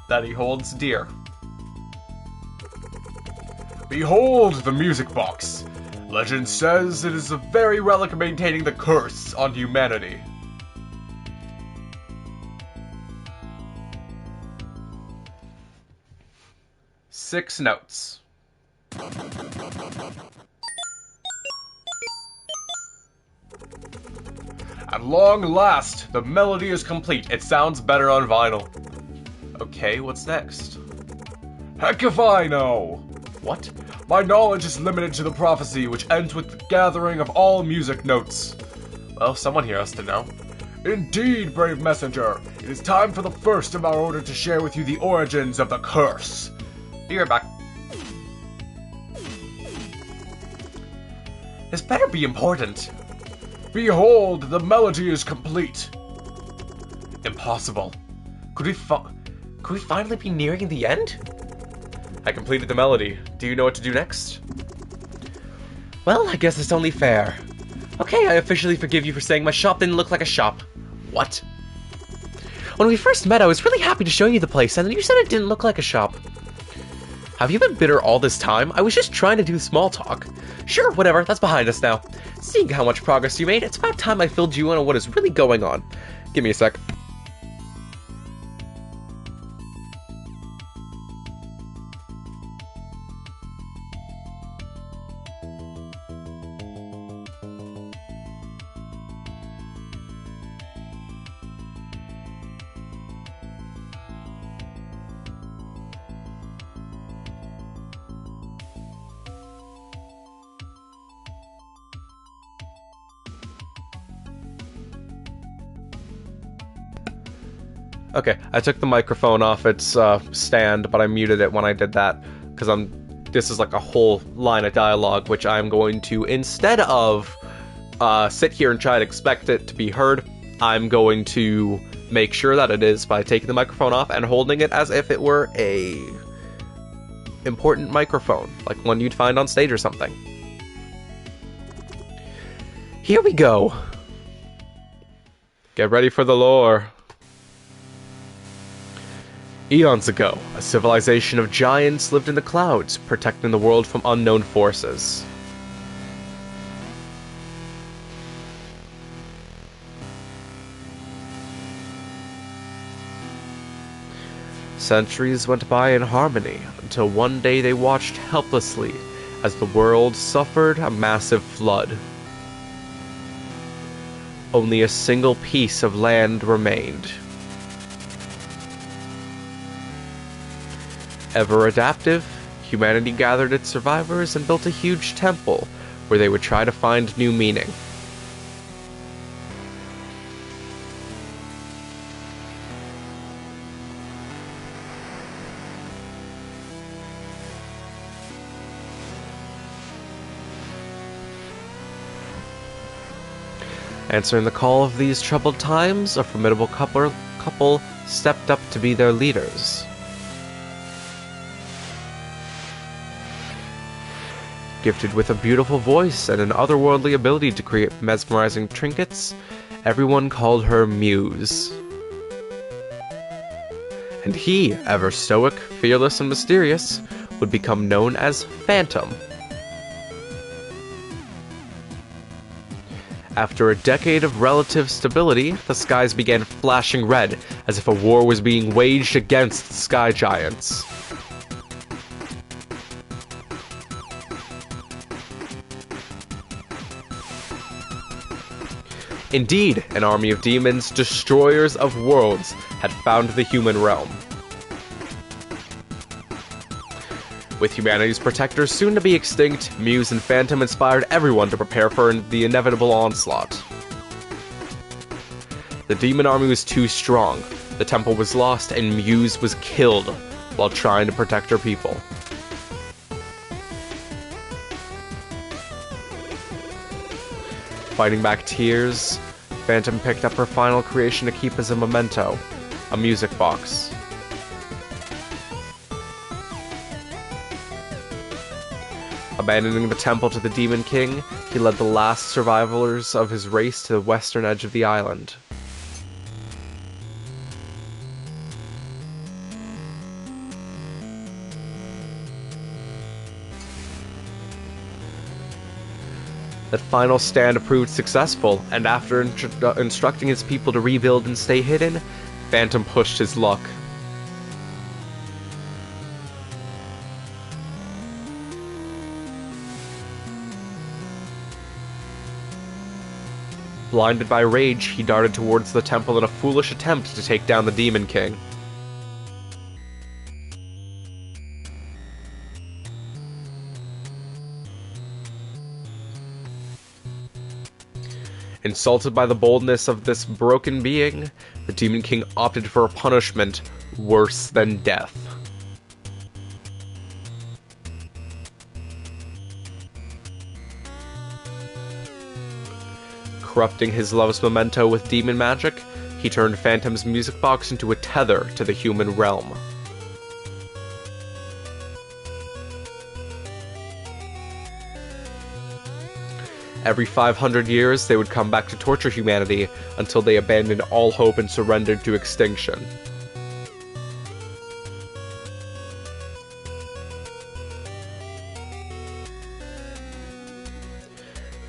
that he holds dear. Behold the music box. Legend says it is a very relic maintaining the curse on humanity. Six notes. At long last, the melody is complete. It sounds better on vinyl. Okay, what's next? Heck if I know! What? My knowledge is limited to the prophecy, which ends with the gathering of all music notes. Well, someone here has to know. Indeed, brave messenger. It is time for the first of our order to share with you the origins of the curse. Be right back. This better be important. Behold, the melody is complete. Impossible. Could we finally be nearing the end? I completed the melody. Do you know what to do next? Well, I guess it's only fair. Okay, I officially forgive you for saying my shop didn't look like a shop. What? When we first met, I was really happy to show you the place, and then you said it didn't look like a shop. Have you been bitter all this time? I was just trying to do small talk. Sure, whatever, that's behind us now. Seeing how much progress you made, it's about time I filled you in on what is really going on. Give me a sec. Okay, I took the microphone off its stand, but I muted it when I did that, because this is like a whole line of dialogue, which I'm going to, instead of sit here and try to expect it to be heard, I'm going to make sure that it is by taking the microphone off and holding it as if it were a important microphone, like one you'd find on stage or something. Here we go. Get ready for the lore. Eons ago, a civilization of giants lived in the clouds, protecting the world from unknown forces. Centuries went by in harmony, until one day they watched helplessly as the world suffered a massive flood. Only a single piece of land remained. Ever adaptive, humanity gathered its survivors and built a huge temple where they would try to find new meaning. Answering the call of these troubled times, a formidable couple stepped up to be their leaders. Gifted with a beautiful voice and an otherworldly ability to create mesmerizing trinkets, everyone called her Muse. And he, ever stoic, fearless, and mysterious, would become known as Phantom. After a decade of relative stability, the skies began flashing red, as if a war was being waged against the sky giants. Indeed, an army of demons, destroyers of worlds, had found the human realm. With humanity's protectors soon to be extinct, Muse and Phantom inspired everyone to prepare for the inevitable onslaught. The demon army was too strong, the temple was lost, and Muse was killed while trying to protect her people. Fighting back tears, Phantom picked up her final creation to keep as a memento, a music box. Abandoning the temple to the Demon King, he led the last survivors of his race to the western edge of the island. That final stand proved successful, and after instructing his people to rebuild and stay hidden, Phantom pushed his luck. Blinded by rage, he darted towards the temple in a foolish attempt to take down the Demon King. Insulted by the boldness of this broken being, the Demon King opted for a punishment worse than death. Corrupting his love's memento with demon magic, he turned Phantom's music box into a tether to the human realm. Every 500 years, they would come back to torture humanity until they abandoned all hope and surrendered to extinction.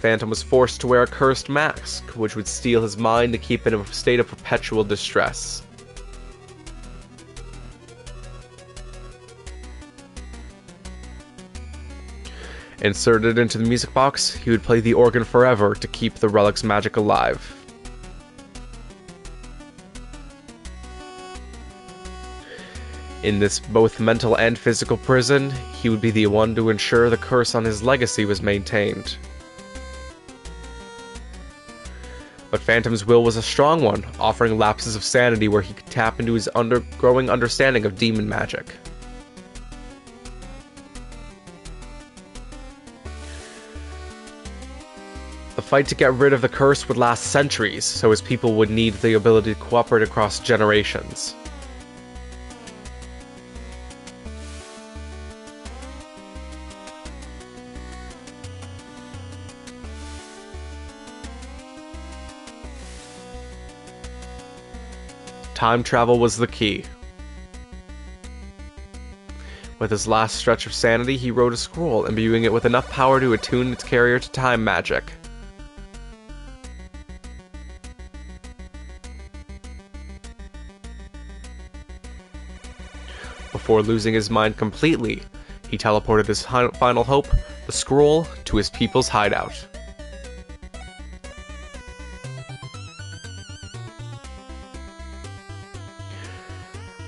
Phantom was forced to wear a cursed mask, which would steal his mind to keep in a state of perpetual distress. Inserted into the music box, he would play the organ forever to keep the relic's magic alive. In this both mental and physical prison, he would be the one to ensure the curse on his legacy was maintained. But Phantom's will was a strong one, offering lapses of sanity where he could tap into his growing understanding of demon magic. The fight to get rid of the curse would last centuries, so his people would need the ability to cooperate across generations. Time travel was the key. With his last stretch of sanity, he wrote a scroll, imbuing it with enough power to attune its carrier to time magic. Before losing his mind completely, he teleported his final hope, the scroll, to his people's hideout.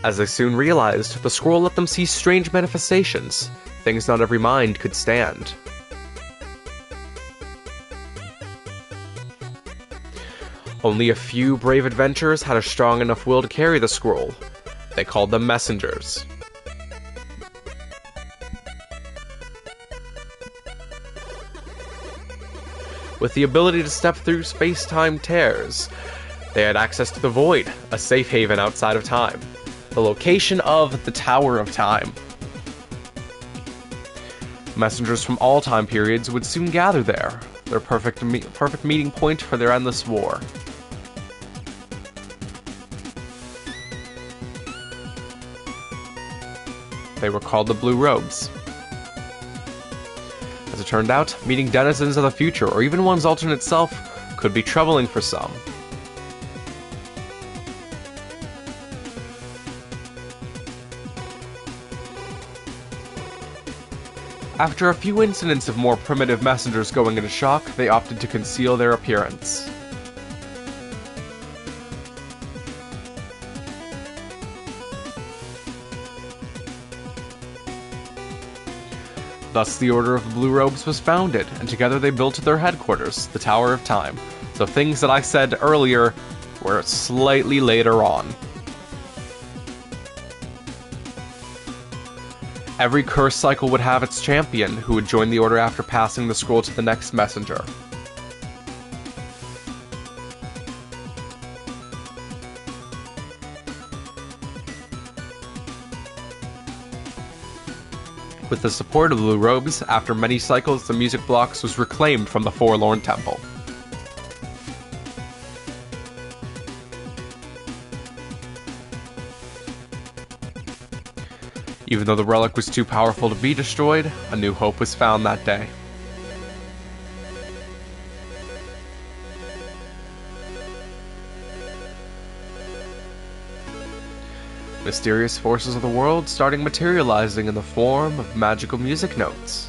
As they soon realized, the scroll let them see strange manifestations, things not every mind could stand. Only a few brave adventurers had a strong enough will to carry the scroll. They called them messengers. with the ability to step through space-time tears. They had access to the Void, a safe haven outside of time, the location of the Tower of Time. Messengers from all time periods would soon gather there, their perfect meeting point for their endless war. They were called the Blue Robes. As it turned out, meeting denizens of the future, or even one's alternate self, could be troubling for some. After a few incidents of more primitive messengers going into shock, they opted to conceal their appearance. Thus, the Order of the Blue Robes was founded, and together they built their headquarters, the Tower of Time. So things that I said earlier were slightly later on. Every curse cycle would have its champion, who would join the Order after passing the scroll to the next messenger. With the support of the Blue Robes, after many cycles, the music box was reclaimed from the Forlorn Temple. Even though the relic was too powerful to be destroyed, a new hope was found that day. Mysterious forces of the world starting materializing in the form of magical music notes.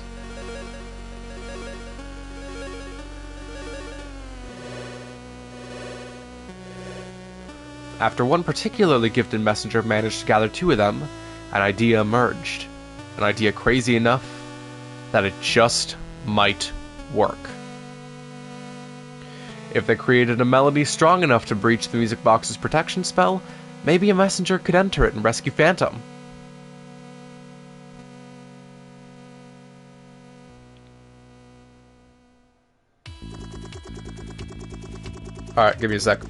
After one particularly gifted messenger managed to gather two of them, an idea emerged. An idea crazy enough that it just might work. If they created a melody strong enough to breach the music box's protection spell, maybe a messenger could enter it and rescue Phantom. Alright, give me a sec.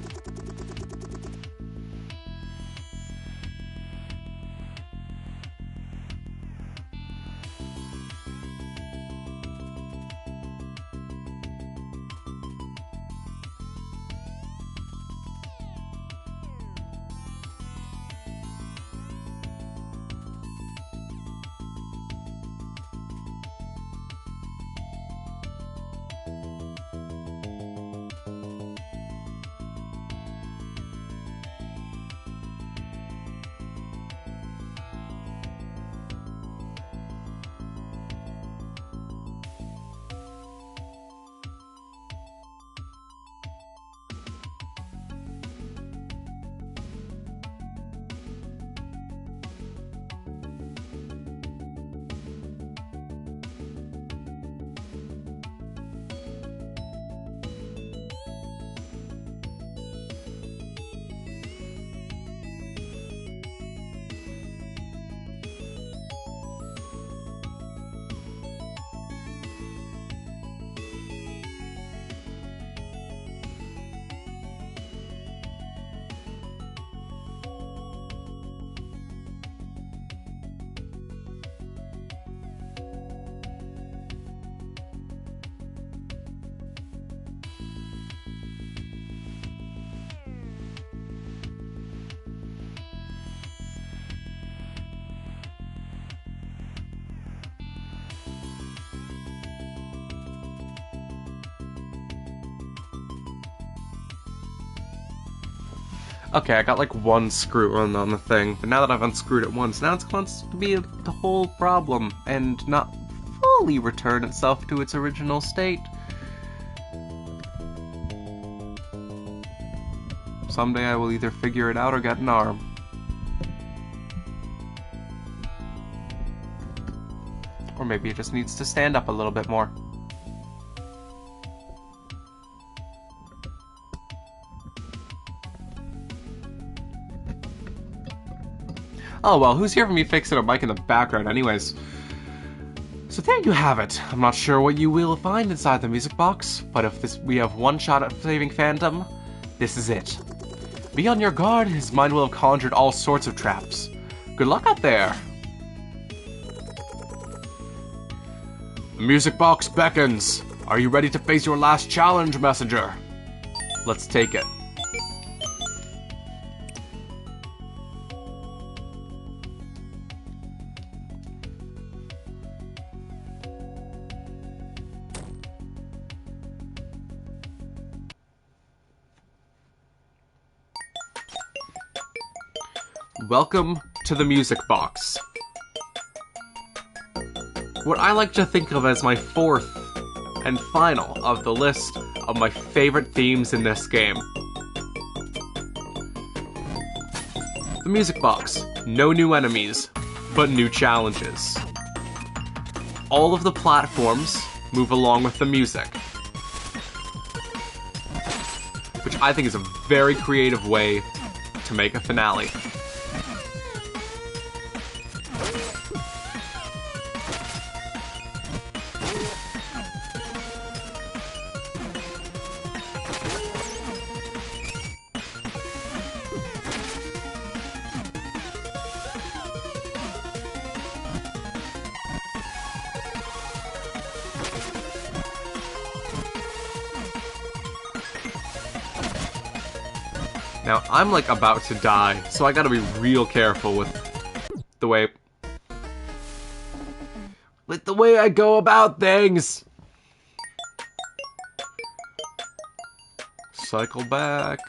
Okay, I got like one screw on the thing, but now that I've unscrewed it once, now it's going to be the whole problem and not fully return itself to its original state. Someday I will either figure it out or get an arm. Or maybe it just needs to stand up a little bit more. Oh well, who's here for me fixing a mic in the background anyways? So there you have it. I'm not sure what you will find inside the music box, but if we have one shot at saving Phantom, this is it. Be on your guard, his mind will have conjured all sorts of traps. Good luck out there! The music box beckons. Are you ready to face your last challenge, messenger? Let's take it. Welcome to the music box. What I like to think of as my fourth and final of the list of my favorite themes in this game. The music box. No new enemies, but new challenges. All of the platforms move along with the music, which I think is a very creative way to make a finale. Now, I'm like about to die, so I gotta be real careful with the way I go about things. Cycle back.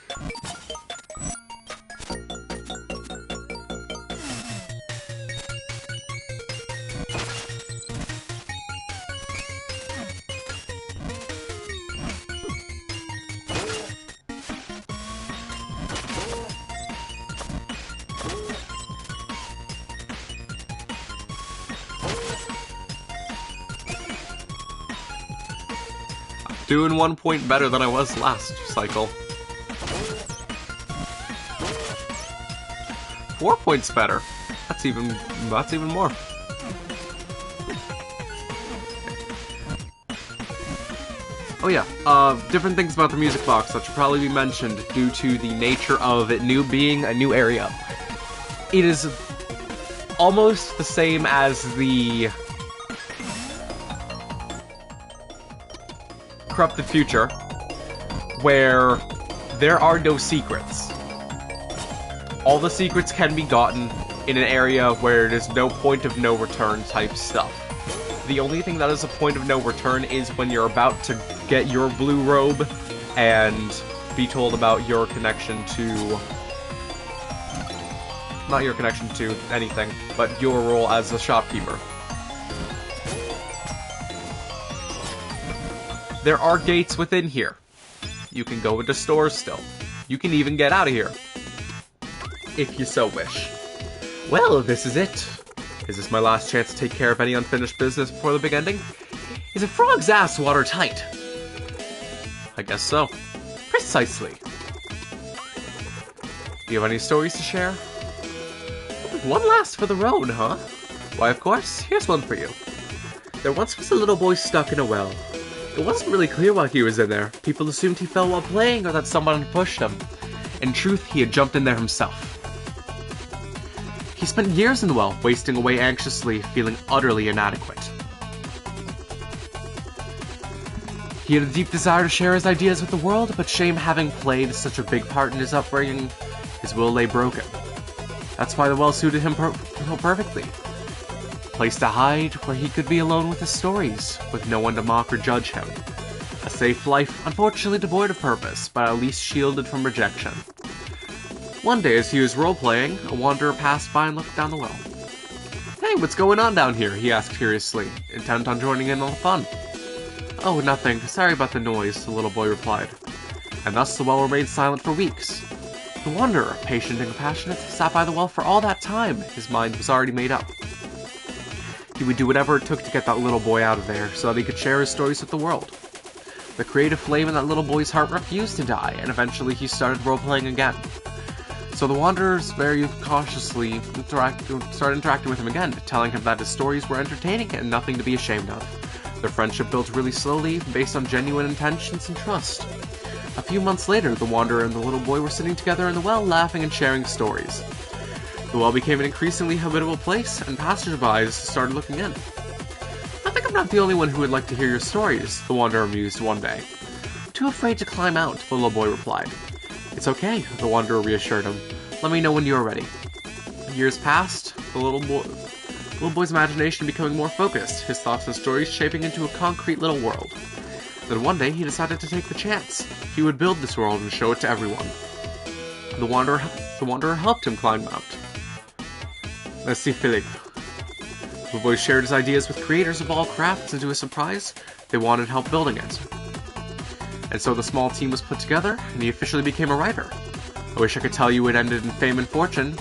Doing 1 point better than I was last cycle. 4 points better. That's even more. Oh yeah, different things about the music box that should probably be mentioned due to the nature of it being a new area. It is almost the same as the Corrupted Future, where there are no secrets. All the secrets can be gotten in an area where it is no point of no return type stuff. The only thing that is a point of no return is when you're about to get your blue robe and be told about your connection to... not your connection to anything, but your role as a shopkeeper. There are gates within here. You can go into stores still. You can even get out of here, if you so wish. Well, this is it. Is this my last chance to take care of any unfinished business before the big ending? Is a frog's ass watertight? I guess so. Precisely. Do you have any stories to share? One last for the road, huh? Why, of course. Here's one for you. There once was a little boy stuck in a well. It wasn't really clear why he was in there. People assumed he fell while playing or that someone had pushed him. In truth, he had jumped in there himself. He spent years in the well, wasting away anxiously, feeling utterly inadequate. He had a deep desire to share his ideas with the world, but shame having played such a big part in his upbringing, his will lay broken. That's why the well suited him perfectly. A place to hide where he could be alone with his stories, with no one to mock or judge him. A safe life, unfortunately devoid of purpose, but at least shielded from rejection. One day, as he was role-playing, a wanderer passed by and looked down the well. "Hey, what's going on down here?" he asked curiously, intent on joining in on the fun. "Oh, nothing. Sorry about the noise," the little boy replied. And thus the well remained silent for weeks. The wanderer, patient and compassionate, sat by the well for all that time. His mind was already made up. He would do whatever it took to get that little boy out of there, so that he could share his stories with the world. The creative flame in that little boy's heart refused to die, and eventually he started role-playing again. So the Wanderers very cautiously started interacting with him again, telling him that his stories were entertaining and nothing to be ashamed of. Their friendship built really slowly, based on genuine intentions and trust. A few months later, the Wanderer and the little boy were sitting together in the well, laughing and sharing stories. The well became an increasingly habitable place, and passersby started looking in. I think I'm not the only one who would like to hear your stories, the Wanderer mused one day. Too afraid to climb out, the little boy replied. It's okay, the Wanderer reassured him. Let me know when you're ready. Years passed, the little boy's imagination becoming more focused, his thoughts and stories shaping into a concrete little world. Then one day he decided to take the chance. He would build this world and show it to everyone. The Wanderer helped him climb out. Merci Philippe. The boy shared his ideas with creators of all crafts, and to his surprise, they wanted help building it. And so the small team was put together, and he officially became a writer. I wish I could tell you it ended in fame and fortune,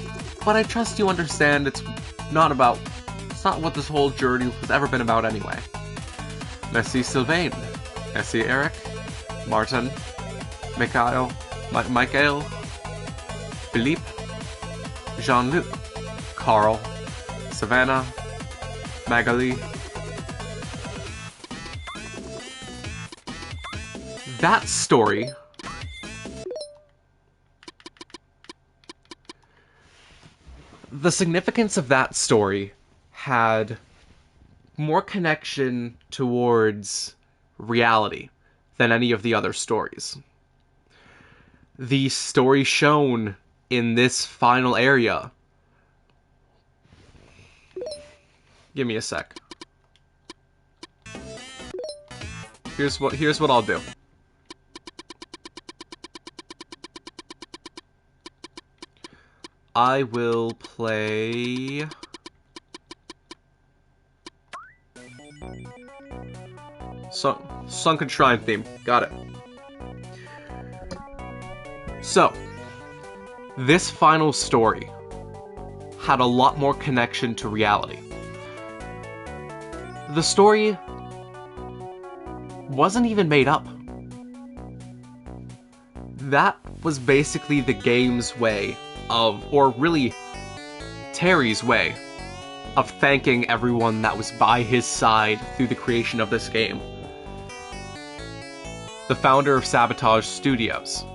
but I trust you understand it's not what this whole journey has ever been about anyway. Merci Sylvain. Merci Eric. Martin. Michael. Philippe. Jean-Luc. Carl. Savannah. Magali. That story the significance of that story had more connection towards reality than any of the other stories. The story shown in this final area. Give me a sec. Here's what I'll do. I will play Sunken Shrine theme. Got it. So, this final story had a lot more connection to reality. The story wasn't even made up. That was basically the game's way of, or really Terry's way of thanking everyone that was by his side through the creation of this game. The founder of Sabotage Studios.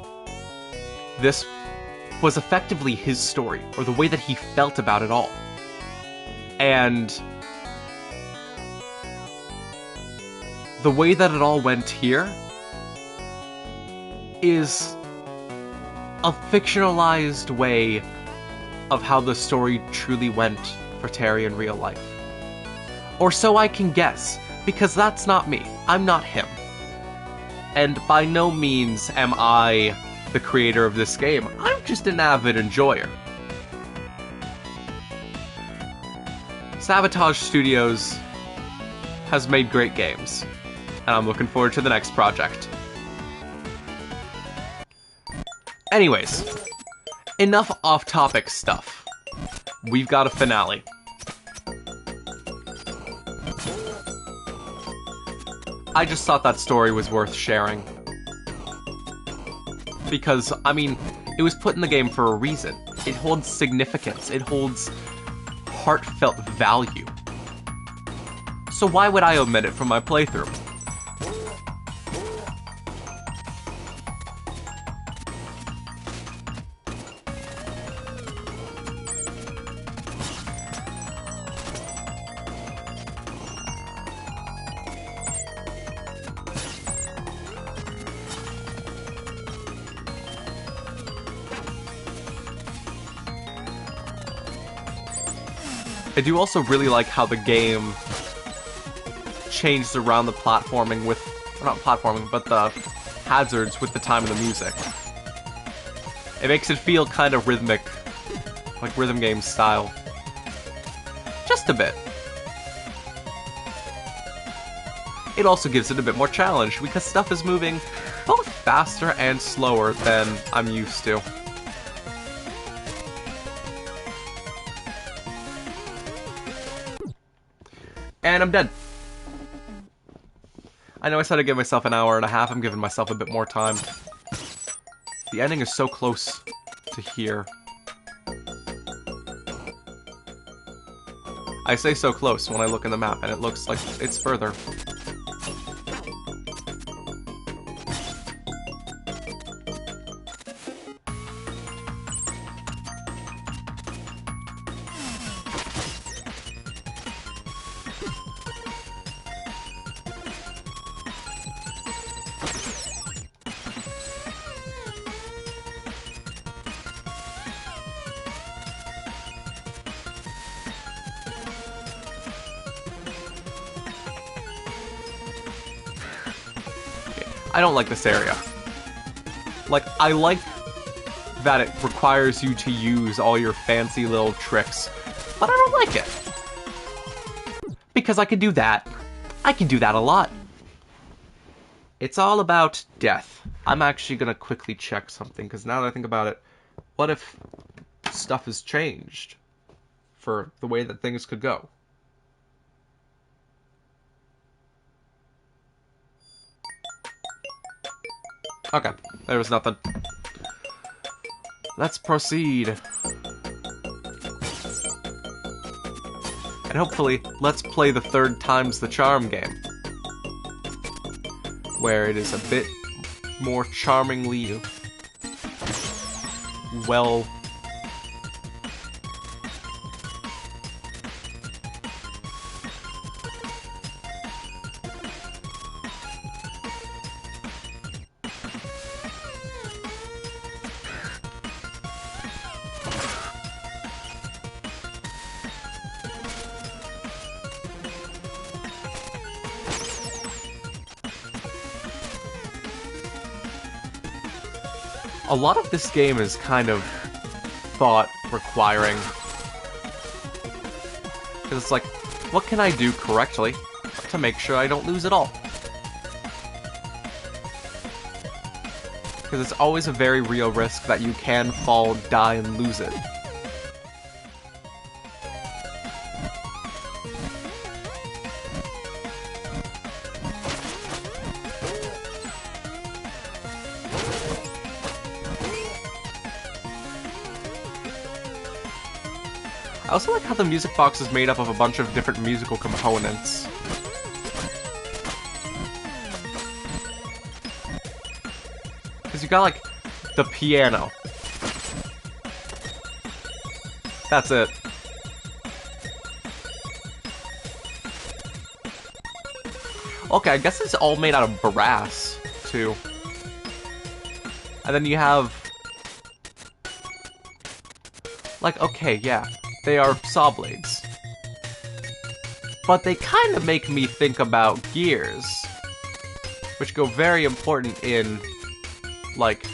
This was effectively his story, or the way that he felt about it all. And the way that it all went here is a fictionalized way of how the story truly went for Terry in real life. Or so I can guess, because that's not me. I'm not him. And by no means am I the creator of this game. I'm just an avid enjoyer. Sabotage Studios has made great games, and I'm looking forward to the next project. Anyways, enough off-topic stuff. We've got a finale. I just thought that story was worth sharing. Because, I mean, it was put in the game for a reason. It holds significance. It holds heartfelt value. So why would I omit it from my playthrough? I do also really like how the game changed around the platforming with, or not platforming, but the hazards with the time of the music. It makes it feel kind of rhythmic, like rhythm game style. Just a bit. It also gives it a bit more challenge, because stuff is moving both faster and slower than I'm used to. And I'm dead. I know I said I'd give myself an hour and a half. I'm giving myself a bit more time. The ending is so close to here. I say so close when I look in the map, and it looks like it's further. I don't like this area. Like, I like that it requires you to use all your fancy little tricks, but I don't like it. Because I can do that. I can do that a lot. It's all about death. I'm actually gonna quickly check something, because now that I think about it, what if stuff has changed for the way that things could go? Okay, there was nothing. Let's proceed. And hopefully, let's play the third time's the charm game. Where it is a bit more charmingly well... A lot of this game is kind of thought-requiring. Because it's like, what can I do correctly to make sure I don't lose it all? Because it's always a very real risk that you can fall, die, and lose it. I also like how the music box is made up of a bunch of different musical components. Because you got, like, the piano. That's it. Okay, I guess it's all made out of brass, too. And then you have... like, okay, yeah. They are saw blades. But they kind of make me think about gears, which go very important in, like,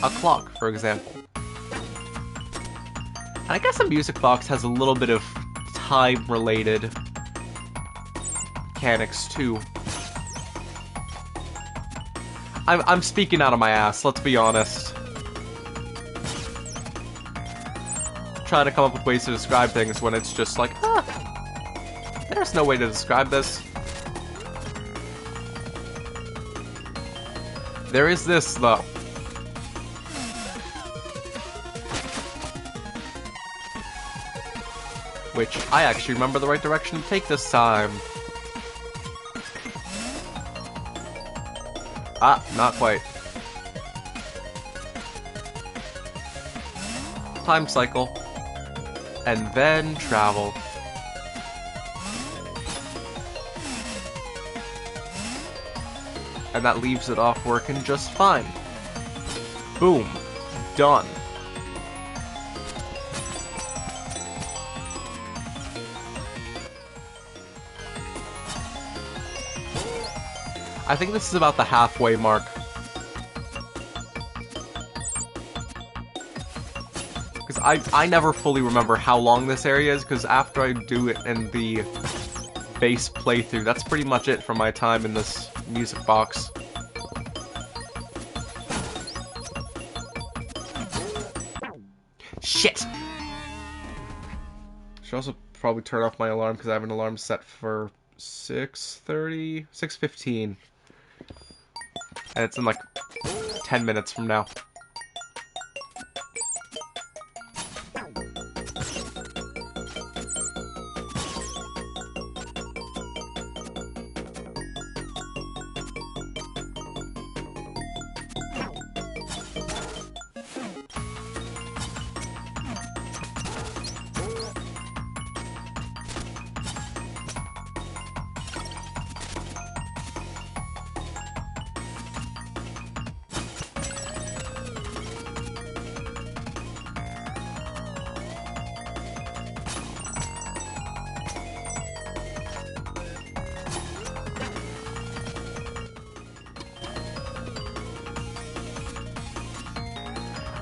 a clock, for example. And I guess a music box has a little bit of time-related mechanics, too. I'm speaking out of my ass, let's be honest. Trying to come up with ways to describe things when it's just like, there's no way to describe this. There is this, though. Which I actually remember the right direction to take this time. Ah, not quite. Time cycle. And then travel. And that leaves it off working just fine. Boom. Done. I think this is about the halfway mark. I never fully remember how long this area is, because after I do it in the base playthrough, that's pretty much it for my time in this music box. Shit! Should also probably turn off my alarm, because I have an alarm set for 6:30? 6:15. And it's in like 10 minutes from now.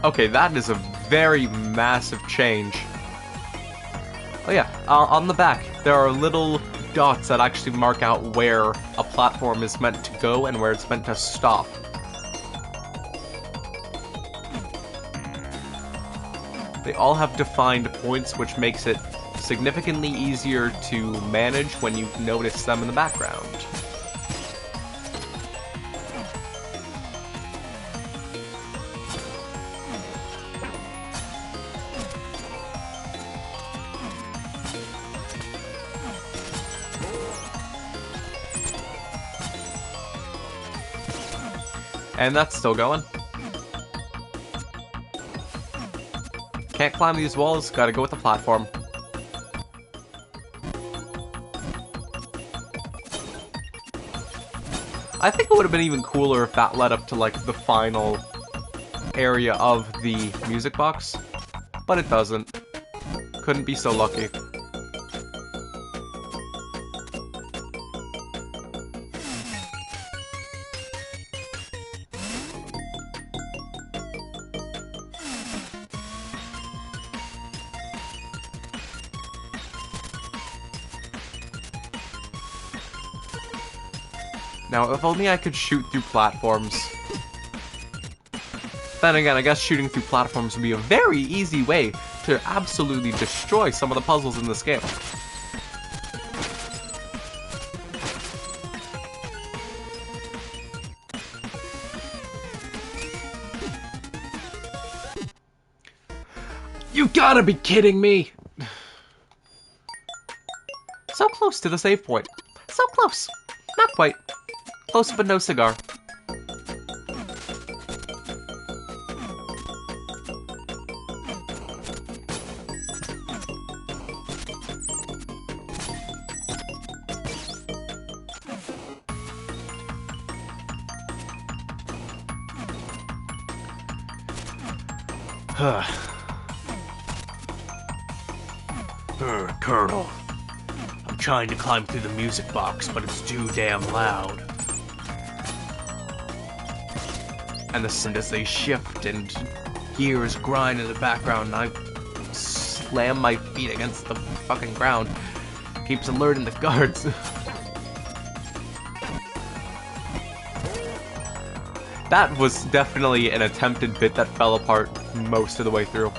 Okay, that is a very massive change. Oh yeah, on the back, there are little dots that actually mark out where a platform is meant to go and where it's meant to stop. They all have defined points, which makes it significantly easier to manage when you notice them in the background. And that's still going. Can't climb these walls, gotta go with the platform. I think it would have been even cooler if that led up to, like, the final area of the music box. But it doesn't. Couldn't be so lucky. Now, if only I could shoot through platforms. Then again, I guess shooting through platforms would be a very easy way to absolutely destroy some of the puzzles in this game. You gotta be kidding me! So close to the save point. So close. Not quite. Close but no cigar. Colonel. I'm trying to climb through the music box, but it's too damn loud. And the sound as they shift and gears grind in the background, and I slam my feet against the fucking ground. Keeps alerting the guards. That was definitely an attempted bit that fell apart most of the way through.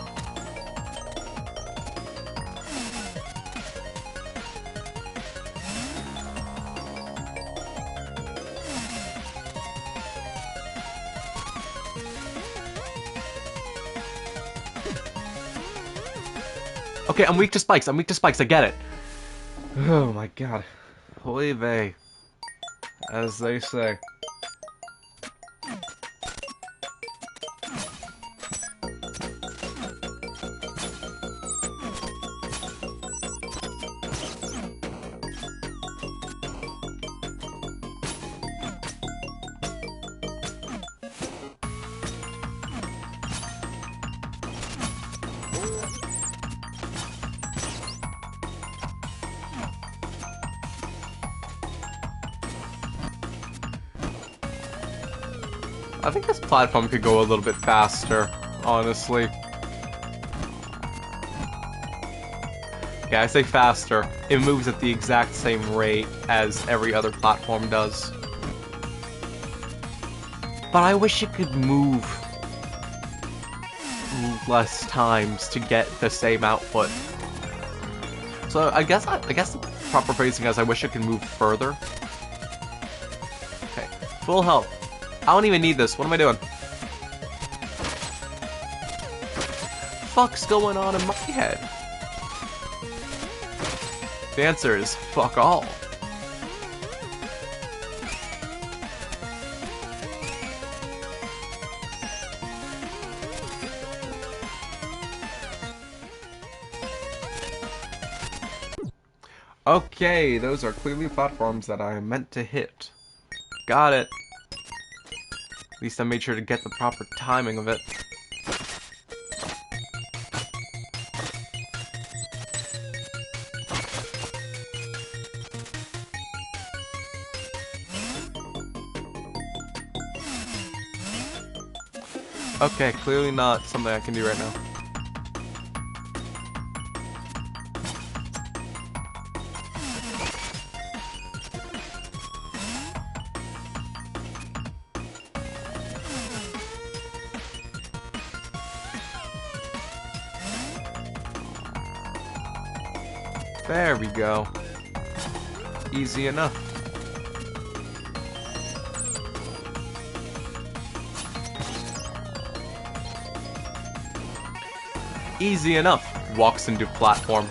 Okay, I'm weak to spikes. I'm weak to spikes. I get it. Oh my god. Holy vey. As they say. I think this platform could go a little bit faster, honestly. Yeah, I say faster. It moves at the exact same rate as every other platform does. But I wish it could move less times to get the same output. So I guess the proper phrasing is I wish it could move further. Okay, full health. I don't even need this. What am I doing? Fuck's going on in my head? The answer is fuck all. Okay, those are clearly platforms that I meant to hit. Got it. At least I made sure to get the proper timing of it. Okay, clearly not something I can do right now. There we go. Easy enough. Easy enough. Walks into platform.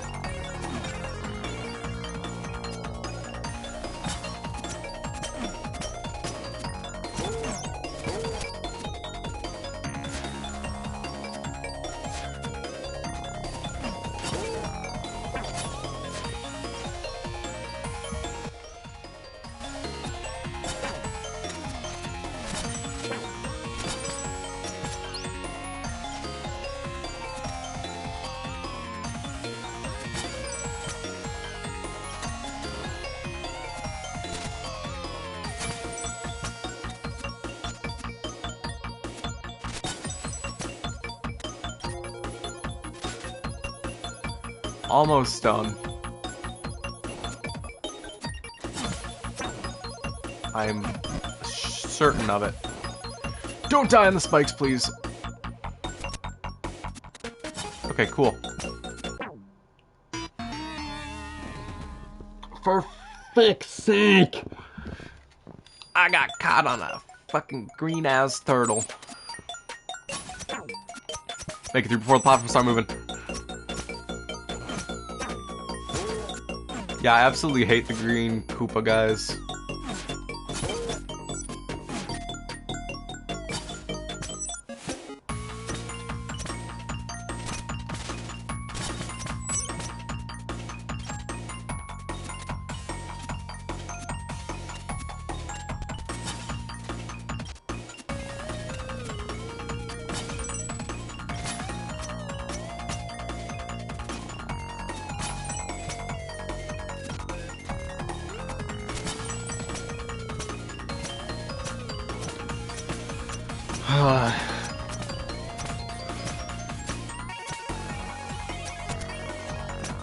Almost done. I'm certain of it. Don't die on the spikes, please. Okay, cool. For fuck's sake! I got caught on a fucking green-ass turtle. Make it through before the platform start moving. Yeah, I absolutely hate the green Koopa guys.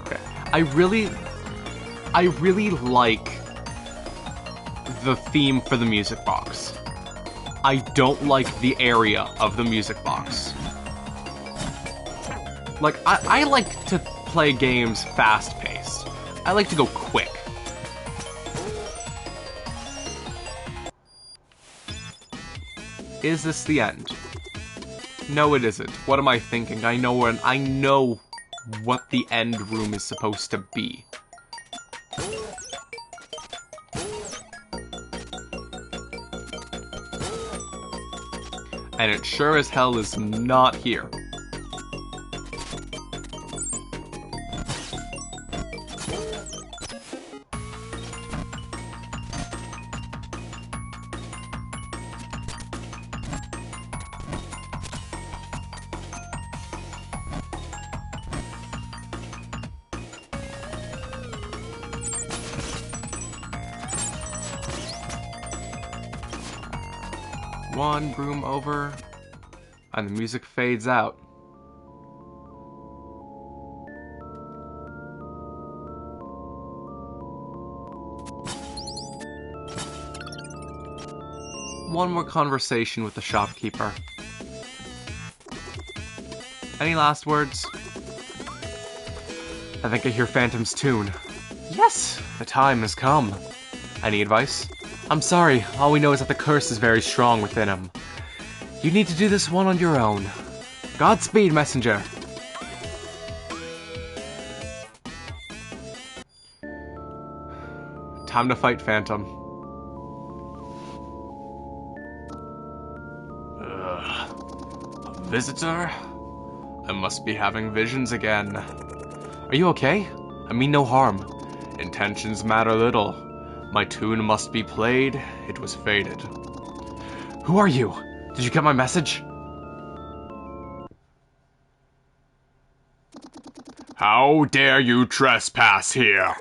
Okay. I really like the theme for the music box. I don't like the area of the music box. Like, I like to play games fast-paced. I like to go quick. Is this the end? No, it isn't. What am I thinking? I know what the end room is supposed to be. And it sure as hell is not here. One broom over, and the music fades out. One more conversation with the shopkeeper. Any last words? I think I hear Phantom's tune. Yes, the time has come. Any advice? I'm sorry, all we know is that the curse is very strong within him. You need to do this one on your own. Godspeed, messenger. Time to fight Phantom. A visitor? I must be having visions again. Are you okay? I mean no harm. Intentions matter little. My tune must be played. It was fated. Who are you? Did you get my message? How dare you trespass here?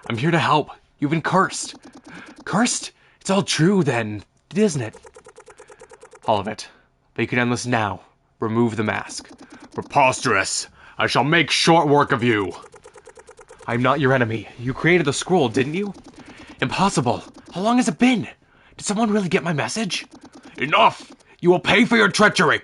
I'm here to help. You've been cursed. Cursed? It's all true then, isn't it? All of it. but you can end this now. Remove the mask. Preposterous! I shall make short work of you! I'm not your enemy. You created the scroll, didn't you? Impossible. How long has it been? Did someone really get my message? Enough! You will pay for your treachery!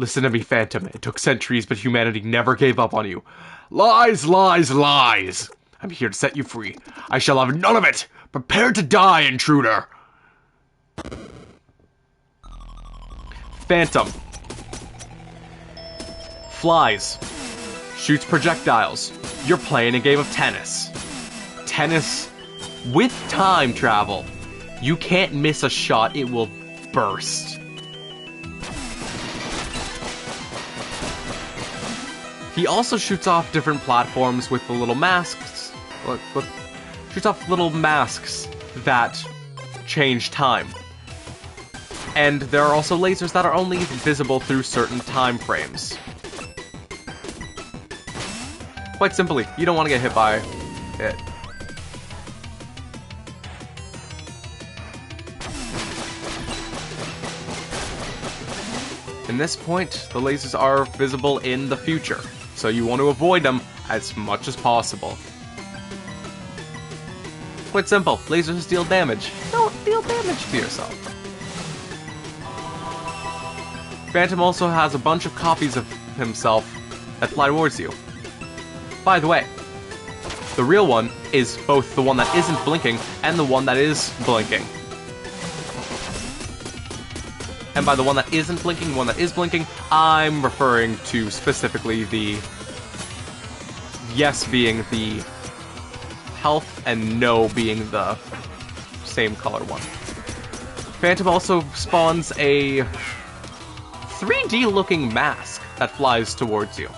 Listen to me, Phantom. It took centuries, but humanity never gave up on you. Lies, lies, lies! I'm here to set you free. I shall have none of it! Prepare to die, intruder! Phantom. Flies. Shoots projectiles. You're playing a game of tennis. Tennis with time travel. You can't miss a shot, it will burst. He also shoots off different platforms with the little masks. Shoots off little masks that change time. And there are also lasers that are only visible through certain time frames. Quite simply, you don't want to get hit by it. In this point, the lasers are visible in the future, so you want to avoid them as much as possible. Quite simple, lasers deal damage. Don't deal damage to yourself. Phantom also has a bunch of copies of himself that fly towards you. By the way, the real one is both the one that isn't blinking and the one that is blinking. And by the one that isn't blinking, the one that is blinking, I'm referring to specifically the yes being the health and no being the same color one. Phantom also spawns a 3D looking mask that flies towards you.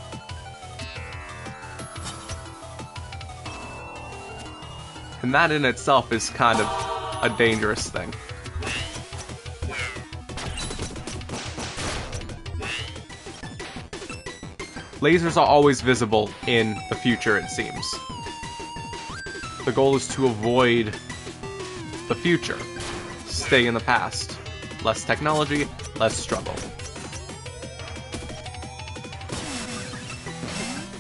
And that in itself is kind of a dangerous thing. Lasers are always visible in the future, it seems. The goal is to avoid the future. Stay in the past. Less technology, less struggle.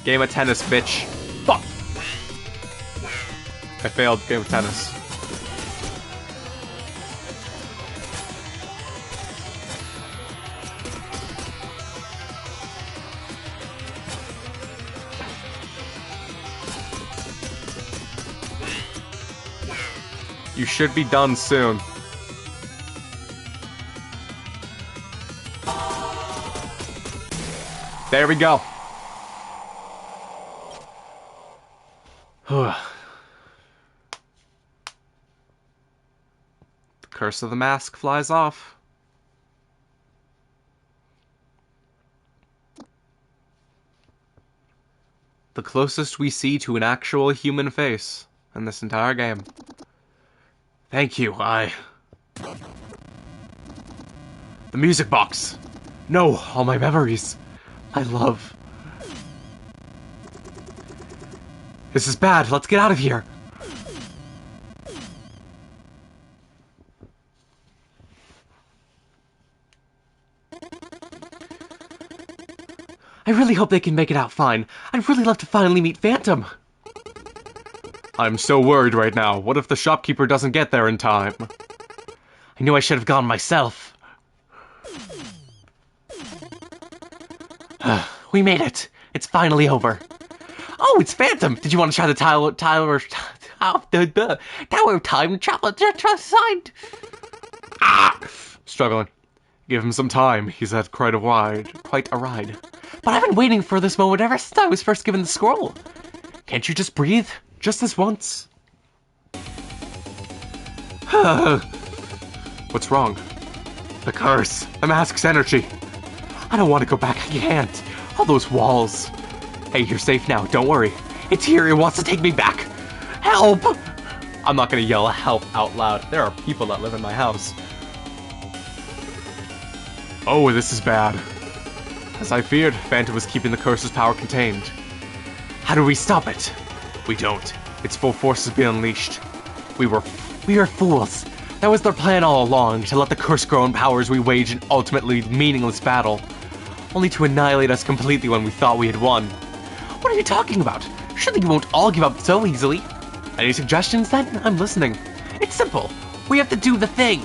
Game of tennis, bitch. Fuck! I failed game of tennis. You should be done soon. There we go. The curse of the mask flies off. The closest we see to an actual human face in this entire game. Thank you, The music box! No, all my memories. My love. This is bad, let's get out of here! I really hope they can make it out fine. I'd really love to finally meet Phantom. I'm so worried right now. What if the shopkeeper doesn't get there in time? I knew I should have gone myself. We made it. It's finally over. Oh, it's Phantom. Did you want to try the Tower Time Travel side? Struggling. Give him some time. He's had quite a ride. But I've been waiting for this moment ever since I was first given the scroll. Can't you just breathe? Just this once. What's wrong? The curse. The mask's energy. I don't want to go back. I can't. All those walls. Hey, you're safe now. Don't worry. It's here. It wants to take me back. Help! I'm not going to yell help out loud. There are people that live in my house. Oh, this is bad. As I feared, Phantom was keeping the curse's power contained. How do we stop it? We don't. Its full force has been unleashed. We are fools. That was their plan all along, to let the curse grow in power as we wage an ultimately meaningless battle, only to annihilate us completely when we thought we had won. What are you talking about? Surely you won't all give up so easily. Any suggestions then? I'm listening. It's simple. We have to do the thing.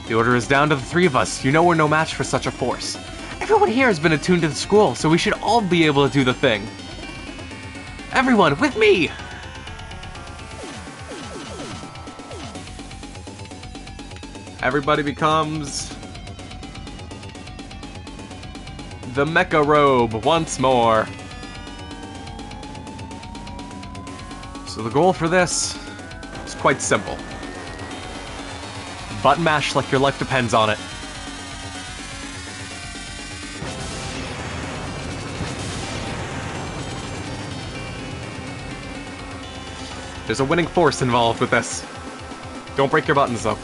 The order is down to the three of us. You know we're no match for such a force. Everyone here has been attuned to the scroll, so we should all be able to do the thing. Everyone, with me! Everybody becomes the Mecha Robe once more. So the goal for this is quite simple. Button mash like your life depends on it. There's a winning force involved with this. Don't break your buttons though.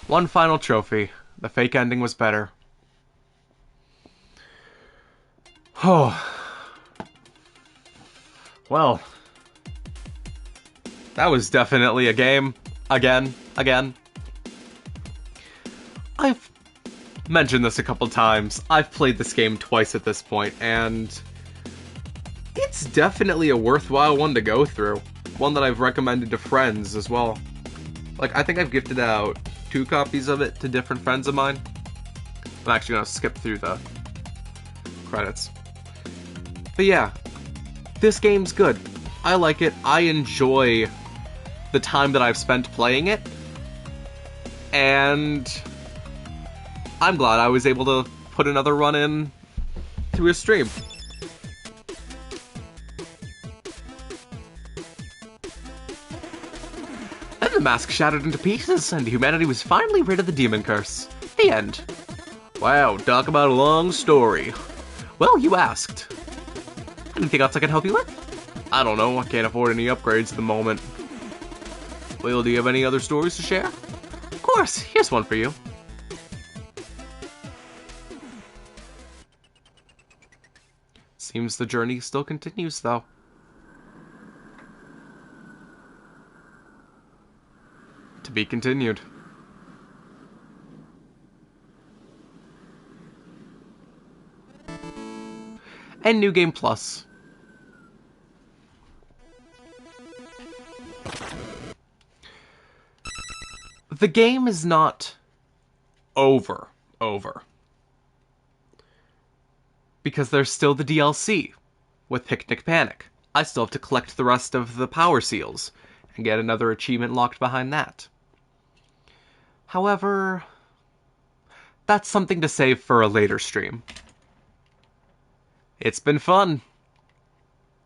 One final trophy. The fake ending was better. Oh. Well. That was definitely a game. Again. I've mentioned this a couple times. I've played this game twice at this point, and it's definitely a worthwhile one to go through. One that I've recommended to friends as well. Like, I think I've gifted out 2 copies of it to different friends of mine. I'm actually gonna skip through the credits. But yeah, this game's good. I like it. I enjoy the time that I've spent playing it. And I'm glad I was able to put another run in to a stream. Then the mask shattered into pieces, and humanity was finally rid of the demon curse. The end. Wow, talk about a long story. Well, you asked. Anything else I can help you with? I don't know, I can't afford any upgrades at the moment. Well, do you have any other stories to share? Of course, here's one for you. Seems the journey still continues, though. To be continued. And New Game Plus. The game is not over. Because there's still the DLC with Picnic Panic. I still have to collect the rest of the power seals and get another achievement locked behind that. However, that's something to save for a later stream. It's been fun.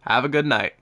Have a good night.